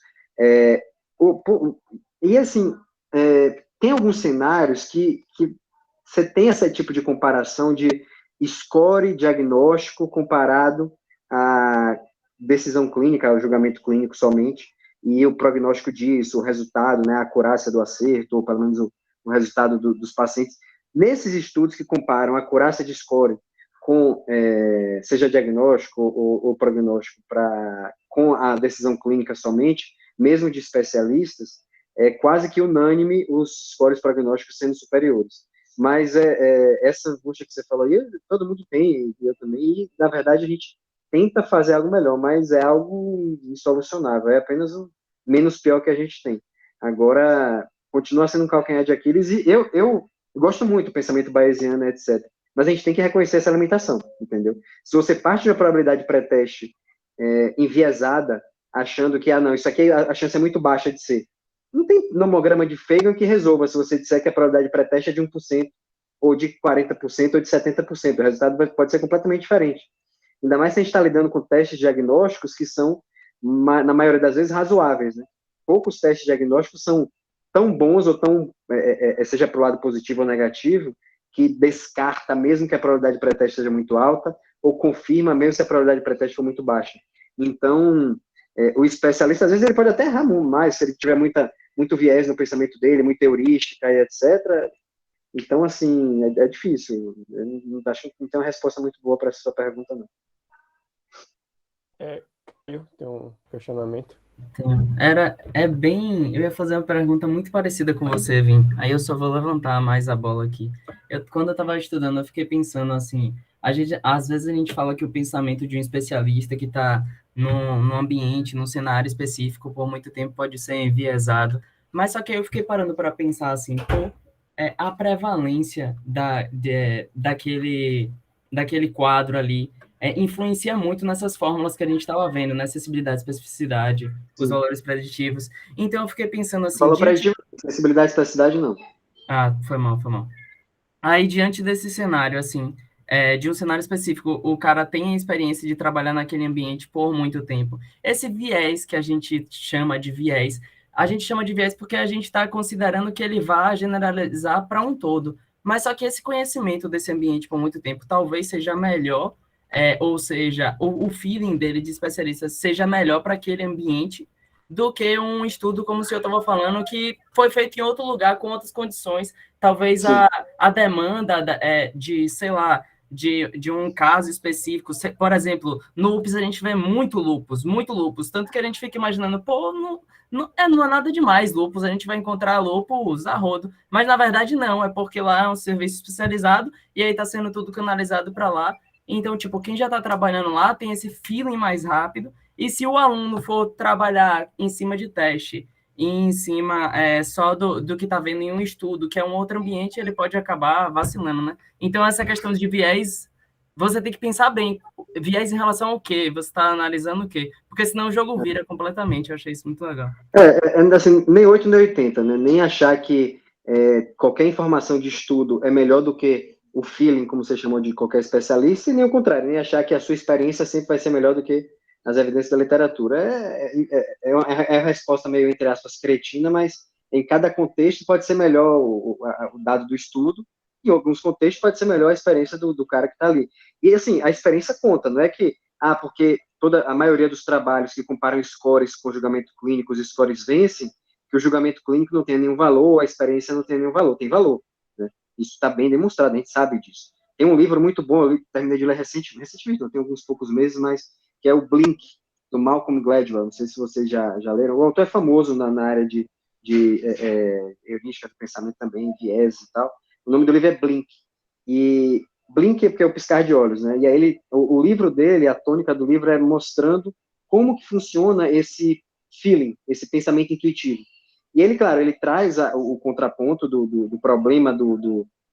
E, assim, tem alguns cenários que você tem esse tipo de comparação de score diagnóstico comparado à decisão clínica, ao julgamento clínico somente, e o prognóstico disso, o resultado, né, a acurácia do acerto, ou pelo menos o resultado dos pacientes. Nesses estudos que comparam a acurácia de score com, seja diagnóstico ou prognóstico, com a decisão clínica somente, mesmo de especialistas, é quase que unânime os scores prognósticos sendo superiores. Mas essa angústia que você falou aí, todo mundo tem, eu também, e na verdade a gente tenta fazer algo melhor, mas é algo insolucionável, é apenas o menos pior que a gente tem. Agora, continua sendo um calcanhar de Aquiles, e eu gosto muito do pensamento bayesiano, etc. Mas a gente tem que reconhecer essa limitação, entendeu? Se você parte de uma probabilidade pré-teste enviesada, achando que, não, isso aqui a chance é muito baixa de ser. Não tem nomograma de Fagan que resolva se você disser que a probabilidade pré-teste é de 1%, ou de 40%, ou de 70%. O resultado pode ser completamente diferente. Ainda mais se a gente está lidando com testes diagnósticos que são, na maioria das vezes, razoáveis, né? Poucos testes diagnósticos são tão bons ou tão, seja para o lado positivo ou negativo, que descarta mesmo que a probabilidade pré-teste seja muito alta, ou confirma mesmo se a probabilidade pré-teste for muito baixa. Então, o especialista, às vezes, ele pode até errar mais, se ele tiver muito viés no pensamento dele, muita heurística e etc. Então, assim, é difícil. Eu não acho que não tem uma resposta muito boa para essa sua pergunta, não. Eu tenho um questionamento. Eu ia fazer uma pergunta muito parecida com você, Vim. Aí eu só vou levantar mais a bola aqui. Quando eu estava estudando, eu fiquei pensando assim, às vezes a gente fala que o pensamento de um especialista que está num ambiente, num cenário específico por muito tempo pode ser enviesado, mas só que aí eu fiquei parando para pensar assim, a prevalência daquele quadro ali influencia muito nessas fórmulas que a gente estava vendo, né? Acessibilidade, especificidade, os valores preditivos. Então, eu fiquei pensando assim... Valor preditivo, acessibilidade e especificidade, não. Foi mal. Aí, diante desse cenário, assim, de um cenário específico, o cara tem a experiência de trabalhar naquele ambiente por muito tempo. Esse viés que a gente chama de viés, porque a gente está considerando que ele vai generalizar para um todo. Mas só que esse conhecimento desse ambiente por muito tempo talvez seja melhor, ou seja, o feeling dele de especialista seja melhor para aquele ambiente do que um estudo, como o senhor estava falando, que foi feito em outro lugar, com outras condições. Talvez a demanda sei lá, de um caso específico. Por exemplo, no lupus a gente vê muito lupus, tanto que a gente fica imaginando, não é nada demais lupus, a gente vai encontrar lupus a rodo. Mas, na verdade, não, é porque lá é um serviço especializado e aí está sendo tudo canalizado para lá. Então, tipo, quem já está trabalhando lá tem esse feeling mais rápido, e se o aluno for trabalhar em cima de teste e em cima só do que está vendo em um estudo, que é um outro ambiente, ele pode acabar vacilando, né? Então, essa questão de viés, você tem que pensar bem. Viés em relação ao quê? Você está analisando o quê? Porque senão o jogo vira completamente. Eu achei isso muito legal. Assim, nem 8 nem 80, né? Nem achar que qualquer informação de estudo é melhor do que o feeling, como você chamou, de qualquer especialista, e nem o contrário, nem achar que a sua experiência sempre vai ser melhor do que as evidências da literatura. É uma resposta meio, entre aspas, cretina, mas em cada contexto pode ser melhor o dado do estudo, em alguns contextos pode ser melhor a experiência do cara que está ali. E, assim, a experiência conta, não é que, porque a maioria dos trabalhos que comparam scores com julgamento clínico, os scores vencem, que o julgamento clínico não tem nenhum valor, a experiência não tem nenhum valor. Tem valor, né? Isso está bem demonstrado, a gente sabe disso. Tem um livro muito bom, eu terminei de ler recentemente, não tem alguns poucos meses, mas que é o Blink, do Malcolm Gladwell. Não sei se vocês já leram. O autor é famoso na área de heurística do pensamento também, viés e tal. O nome do livro é Blink. E Blink é porque é o piscar de olhos, né? E aí o livro dele, a tônica do livro é mostrando como que funciona esse feeling, esse pensamento intuitivo. E ele, claro, ele traz o contraponto do problema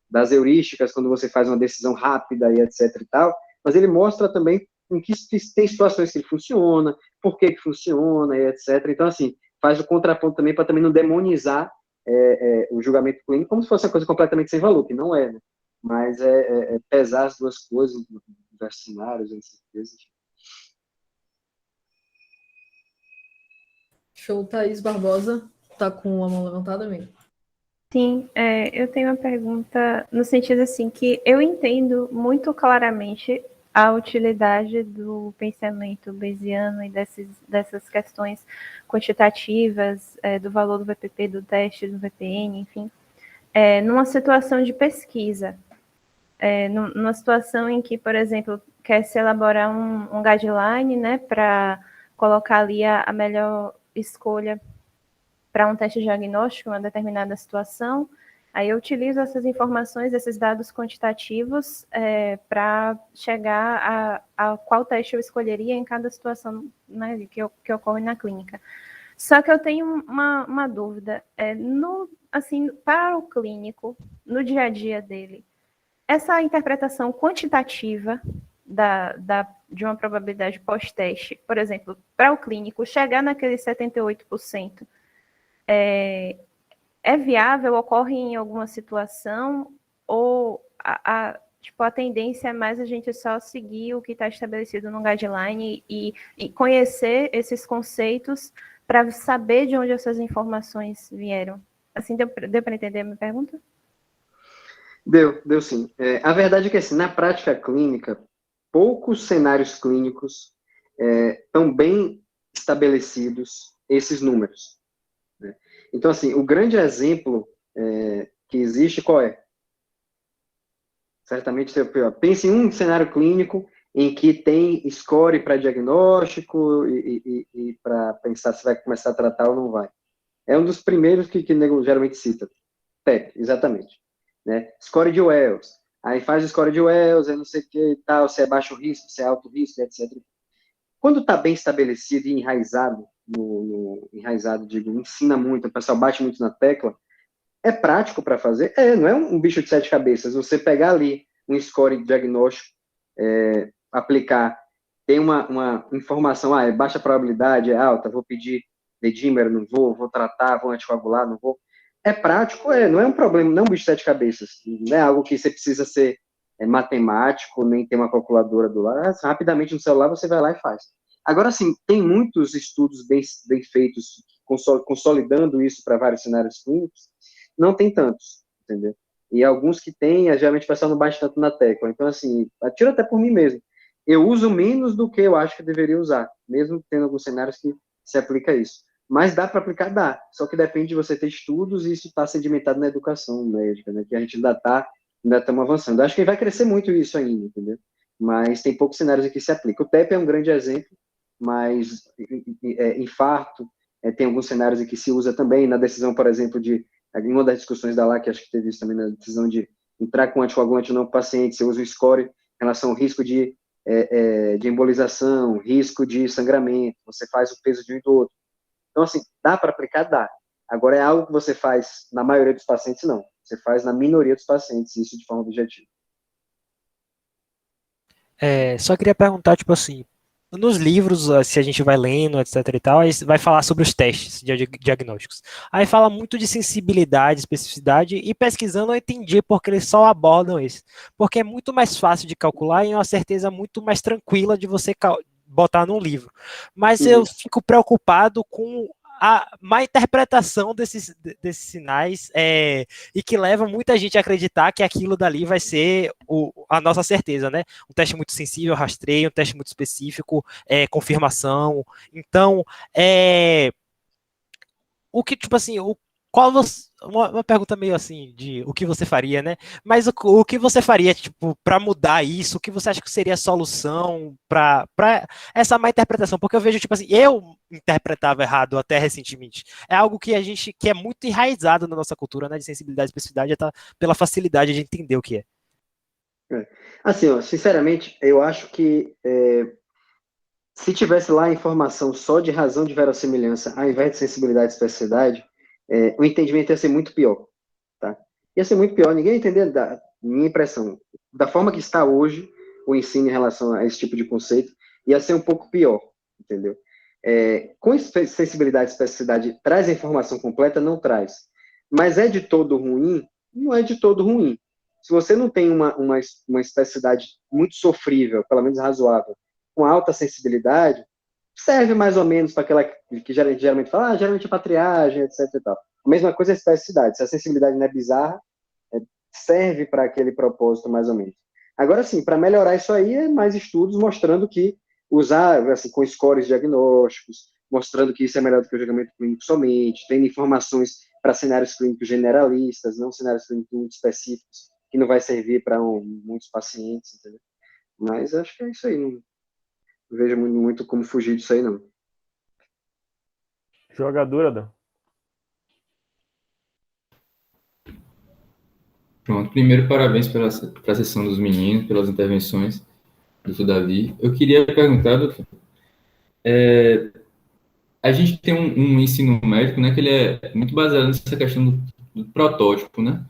das heurísticas, quando você faz uma decisão rápida e etc e tal, mas ele mostra também em que tem situações que ele funciona, por que funciona e etc. Então, assim, faz o contraponto também para também não demonizar o julgamento clínico como se fosse uma coisa completamente sem valor, que não é, né? Mas pesar as duas coisas, diversos cenários, incertezas. Show, Thaís Barbosa. Tá com a mão levantada mesmo. Sim, eu tenho uma pergunta no sentido assim que eu entendo muito claramente a utilidade do pensamento bayesiano e dessas questões quantitativas, do valor do VPP, do teste, do VPN, enfim, numa situação de pesquisa, numa situação em que, por exemplo, quer se elaborar um guideline, né, para colocar ali a melhor escolha para um teste diagnóstico, uma determinada situação, aí eu utilizo essas informações, esses dados quantitativos, para chegar a qual teste eu escolheria em cada situação, né, que ocorre na clínica. Só que eu tenho uma dúvida. Assim, para o clínico, no dia a dia dele, essa interpretação quantitativa de uma probabilidade pós-teste, por exemplo, para o clínico chegar naqueles 78%, é viável, ocorre em alguma situação, ou a tendência é mais a gente só seguir o que está estabelecido no guideline e conhecer esses conceitos para saber de onde essas informações vieram? Assim, deu para entender a minha pergunta? Deu sim. A verdade é que, assim, na prática clínica, poucos cenários clínicos estão bem estabelecidos esses números. Né? Então, assim, o grande exemplo que existe, qual é? Certamente, pense em um cenário clínico em que tem score para diagnóstico e para pensar se vai começar a tratar ou não vai. É um dos primeiros que o nego geralmente cita. TEP, exatamente. Né? Score de Wells. Aí faz o score de Wells, não sei o que e tal, se é baixo risco, se é alto risco, etc. Quando está bem estabelecido e enraizado, digo, ensina muito, o pessoal bate muito na tecla, é prático para fazer? Não é um bicho de 7 cabeças. Você pegar ali um score de diagnóstico, aplicar, tem uma informação, é baixa probabilidade, é alta, vou pedir dedimer, não vou tratar, vou anticoagular, não vou. É prático, não é um problema, não é um bicho de 7 cabeças. Não é algo que você precisa ser matemático, nem ter uma calculadora do lado. Rapidamente no celular você vai lá e faz. Agora, sim, tem muitos estudos bem feitos, consolidando isso para vários cenários clínicos, não tem tantos, entendeu? E alguns que tem, geralmente o pessoal não bate tanto na tecla. Então, assim, atiro até por mim mesmo. Eu uso menos do que eu acho que deveria usar, mesmo tendo alguns cenários que se aplica isso. Mas dá para aplicar? Dá. Só que depende de você ter estudos e isso está sedimentado na educação médica, né? Que a gente ainda estamos avançando. Acho que vai crescer muito isso ainda, entendeu? Mas tem poucos cenários em que se aplica. O TEP é um grande exemplo, mas infarto, tem alguns cenários em que se usa também, na decisão, por exemplo, de uma das discussões da LAC, acho que teve isso também na decisão de entrar com anticoagulante ou não para o paciente, você usa o score em relação ao risco de embolização, risco de sangramento, você faz o peso de um e do outro. Então, assim, dá para aplicar? Dá. Agora, é algo que você faz na maioria dos pacientes? Não. Você faz na minoria dos pacientes, isso de forma objetiva. Só queria perguntar, tipo assim, nos livros, se a gente vai lendo, etc e tal, aí vai falar sobre os testes diagnósticos. Aí fala muito de sensibilidade, especificidade, e pesquisando eu entendi porque eles só abordam isso. Porque é muito mais fácil de calcular e é uma certeza muito mais tranquila de você botar num livro. Mas eu fico preocupado com a má interpretação desses sinais e que leva muita gente a acreditar que aquilo dali vai ser a nossa certeza, né? Um teste muito sensível, rastreio, um teste muito específico, confirmação. Então, o que, tipo assim, uma pergunta meio assim de o que você faria, né? Mas o que você faria, tipo, para mudar isso? O que você acha que seria a solução para essa má interpretação? Porque eu vejo, tipo assim, eu interpretava errado até recentemente. É algo que que é muito enraizado na nossa cultura, né? De sensibilidade e especificidade, pela facilidade de entender o que é. Assim, ó, sinceramente, eu acho que se tivesse lá a informação só de razão de verossimilhança, ao invés de sensibilidade e especificidade, o entendimento ia ser muito pior, tá? Ia ser muito pior, ninguém ia entender, minha impressão, da forma que está hoje o ensino em relação a esse tipo de conceito, ia ser um pouco pior, entendeu? Com sensibilidade e especificidade, traz a informação completa? Não traz. Mas é de todo ruim? Não é de todo ruim. Se você não tem uma especificidade muito sofrível, pelo menos razoável, com alta sensibilidade, serve mais ou menos para aquela que geralmente fala, geralmente é para triagem, etc. E tal. A mesma coisa é a especificidade. Se a sensibilidade não é bizarra, serve para aquele propósito mais ou menos. Agora, sim, para melhorar isso aí, é mais estudos mostrando que usar, assim, com scores diagnósticos, mostrando que isso é melhor do que o julgamento clínico somente, tendo informações para cenários clínicos generalistas, não cenários clínicos muito específicos, que não vai servir para muitos pacientes, entendeu? Mas acho que é isso aí, não vejo muito como fugir disso aí, não. Jogadora, Dan. Pronto, primeiro, parabéns pela sessão dos meninos, pelas intervenções, doutor Davi. Eu queria perguntar, doutor, a gente tem um ensino médico, né, que ele é muito baseado nessa questão do protótipo, né,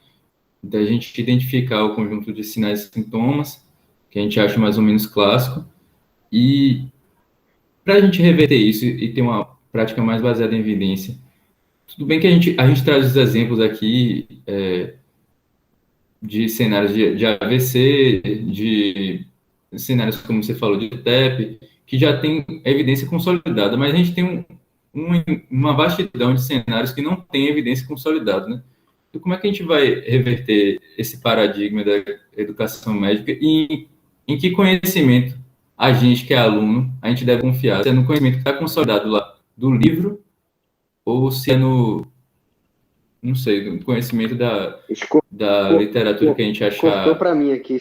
da gente identificar o conjunto de sinais e sintomas, que a gente acha mais ou menos clássico, e para a gente reverter isso e ter uma prática mais baseada em evidência, tudo bem que a gente traz os exemplos aqui de cenários de AVC, de cenários, como você falou, de TEP, que já tem evidência consolidada, mas a gente tem uma vastidão de cenários que não tem evidência consolidada, né? Então, como é que a gente vai reverter esse paradigma da educação médica e em que conhecimento a gente, que é aluno, a gente deve confiar? Se é no conhecimento que está consolidado lá do livro ou se é no, não sei, no conhecimento da literatura que a gente achar... Cortou para mim aqui.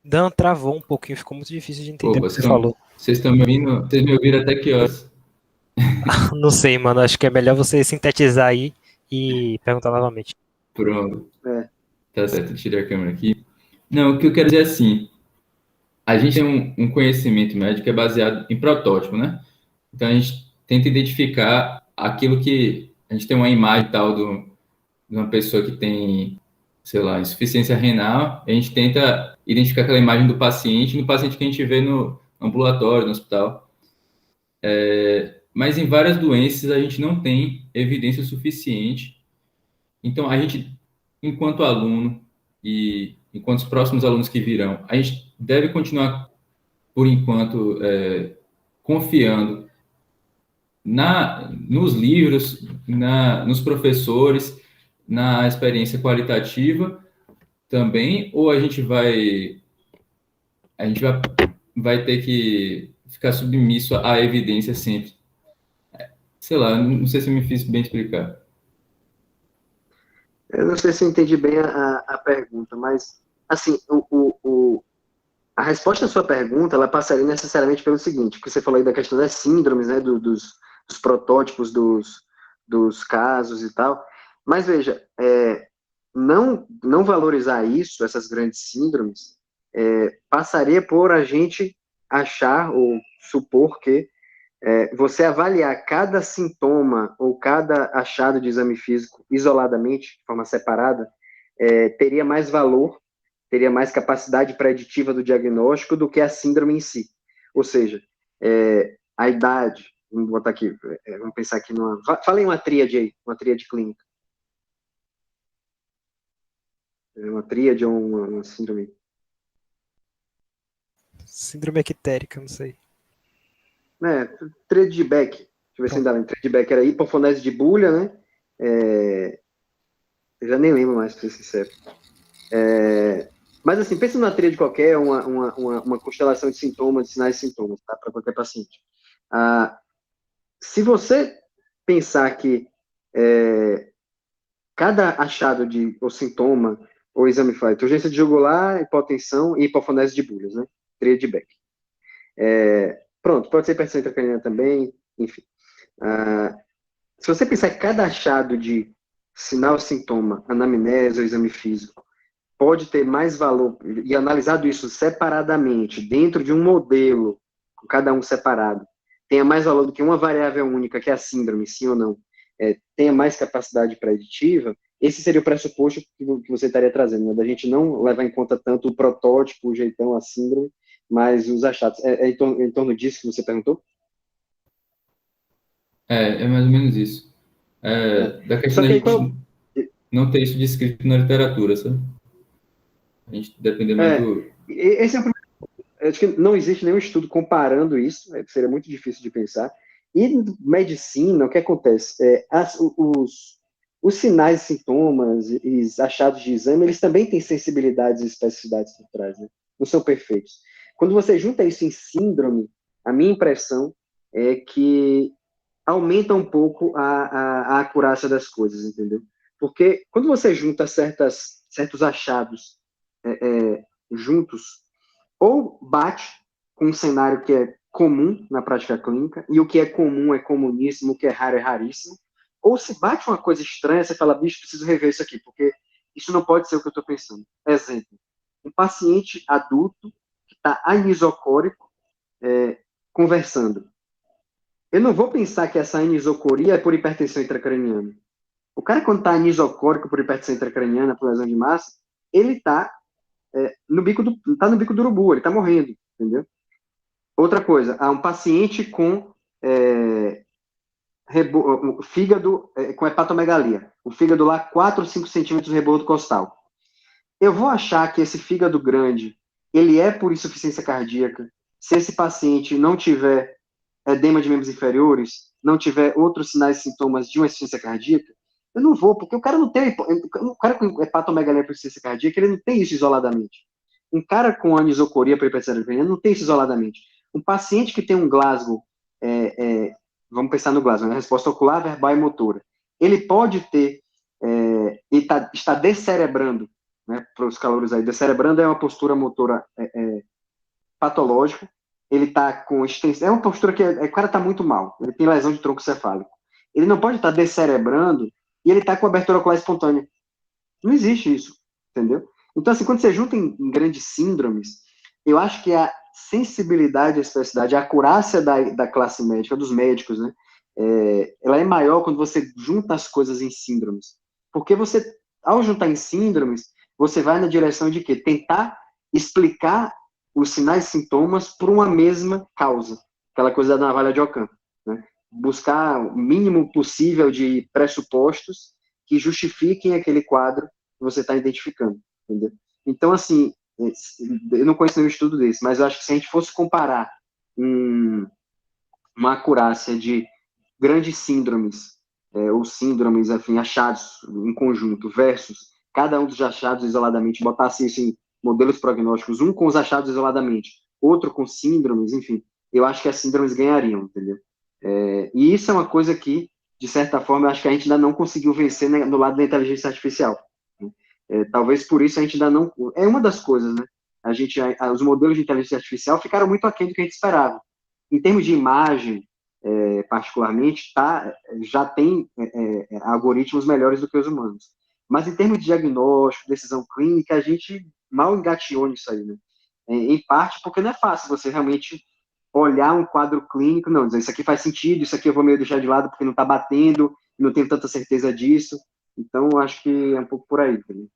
Dan travou um pouquinho, ficou muito difícil de entender o que você falou. Vocês estão me ouvindo? Vocês me ouviram até que horas? Não sei, mano. Acho que é melhor você sintetizar aí e perguntar novamente. Pronto. Tá certo, tirei a câmera aqui. Não, o que eu quero dizer é assim, a gente tem um conhecimento médico que é baseado em protótipo, né? Então, a gente tenta identificar aquilo que... A gente tem uma imagem tal de uma pessoa que tem, sei lá, insuficiência renal, a gente tenta identificar aquela imagem do paciente, no paciente que a gente vê no ambulatório, no hospital. Mas em várias doenças a gente não tem evidência suficiente. Então, a gente, enquanto aluno e enquanto os próximos alunos que virão, a gente deve continuar, por enquanto, confiando nos livros, nos professores, na experiência qualitativa também, ou a gente vai ter que ficar submisso à evidência sempre? Sei lá, não sei se eu me fiz bem explicar. Eu não sei se eu entendi bem a pergunta, mas, assim, a resposta à sua pergunta, ela passaria necessariamente pelo seguinte, que você falou aí da questão das síndromes, né, dos protótipos dos casos e tal, mas veja, não valorizar isso, essas grandes síndromes, passaria por a gente achar ou supor que você avaliar cada sintoma ou cada achado de exame físico isoladamente, de forma separada, teria mais valor, teria mais capacidade preditiva do diagnóstico do que a síndrome em si. Ou seja, a idade, vamos botar aqui, vamos pensar aqui numa... Fala em uma tríade aí, uma tríade clínica. Uma tríade ou uma síndrome? Síndrome ectérica, não sei. Tríade de Beck. Deixa eu ver se ainda lembro. Tríade de Beck era hipofonese de bulha, né? Eu já nem lembro mais, para ser sincero. Mas, assim, pensa numa tríade qualquer, uma constelação de sintomas, de sinais e sintomas, tá? Para qualquer paciente. Se você pensar que cada achado ou sintoma, ou exame faz urgência de jugular, hipotensão e hipofonese de bulhas, né? Tríade de Beck. Pronto, pode ser hipertensão intracraniana também, enfim. Se você pensar que cada achado de sinal, sintoma, anamnese ou exame físico pode ter mais valor, e analisado isso separadamente, dentro de um modelo, com cada um separado, tenha mais valor do que uma variável única, que é a síndrome, sim ou não, tenha mais capacidade preditiva, esse seria o pressuposto que você estaria trazendo, né? Da gente não levar em conta tanto o protótipo, o jeitão, a síndrome, mas os achados. É em torno disso que você perguntou? É mais ou menos isso. Da questão da gente não ter isso descrito na literatura, sabe? A gente depende muito do... Esse é o primeiro. acho que não existe nenhum estudo comparando isso, seria muito difícil de pensar. E medicina, o que acontece? Os sinais, sintomas e os achados de exame, eles também têm sensibilidades e especificidades por trás, né? Não são perfeitos. Quando você junta isso em síndrome, a minha impressão é que aumenta um pouco a acurácia das coisas, entendeu? Porque quando você junta certos achados juntos, ou bate com um cenário que é comum na prática clínica, e o que é comum é comuníssimo, o que é raro é raríssimo, ou se bate uma coisa estranha, você fala, bicho, preciso rever isso aqui, porque isso não pode ser o que eu estou pensando. Exemplo, um paciente adulto que está anisocórico conversando. Eu não vou pensar que essa anisocoria é por hipertensão intracraniana. O cara, quando está anisocórico por hipertensão intracraniana, por lesão de massa, ele está no bico do urubu, ele está morrendo, entendeu? Outra coisa, há um paciente com fígado com hepatomegalia, o fígado lá 4 ou 5 centímetros rebordo costal. Eu vou achar que esse fígado grande, ele é por insuficiência cardíaca, se esse paciente não tiver edema de membros inferiores, não tiver outros sinais e sintomas de uma insuficiência cardíaca, eu não vou, porque o cara não tem, o cara com hepatomegalia por insuficiência cardíaca, ele não tem isso isoladamente. Um cara com anisocoria por hipertensão intracraniana não tem isso isoladamente. Um paciente que tem um Glasgow, vamos pensar no Glasgow, né? Resposta ocular, verbal e motora. Ele pode ter, está descerebrando, né, para os calouros aí, descerebrando é uma postura motora patológica, ele está com extensão, é uma postura que o cara está muito mal, ele tem lesão de tronco cefálico. Ele não pode estar descerebrando e ele está com abertura ocular espontânea. Não existe isso, entendeu? Então, assim, quando você junta em grandes síndromes, eu acho que a sensibilidade, a especificidade, a acurácia da classe médica, dos médicos, né, ela é maior quando você junta as coisas em síndromes. Porque você, ao juntar em síndromes, você vai na direção de quê? Tentar explicar os sinais e sintomas por uma mesma causa. Aquela coisa da navalha de Ockham, né? Buscar o mínimo possível de pressupostos que justifiquem aquele quadro que você está identificando, entendeu? Então, assim, eu não conheço nenhum estudo desse, mas eu acho que se a gente fosse comparar uma acurácia de grandes síndromes, ou síndromes, enfim, achados em conjunto, versus cada um dos achados isoladamente, botasse isso em modelos prognósticos, um com os achados isoladamente, outro com síndromes, enfim, eu acho que as síndromes ganhariam, entendeu? E isso é uma coisa que, de certa forma, eu acho que a gente ainda não conseguiu vencer, né, no lado da inteligência artificial. Talvez por isso a gente ainda não... É uma das coisas, né? Os modelos de inteligência artificial ficaram muito aquém do que a gente esperava. Em termos de imagem, particularmente, já tem algoritmos melhores do que os humanos. Mas em termos de diagnóstico, decisão clínica, a gente mal engateou nisso aí, né? Em parte porque não é fácil você realmente olhar um quadro clínico, não, dizer isso aqui faz sentido, isso aqui eu vou meio deixar de lado porque não está batendo, não tenho tanta certeza disso. Então, eu acho que é um pouco por aí, entendeu?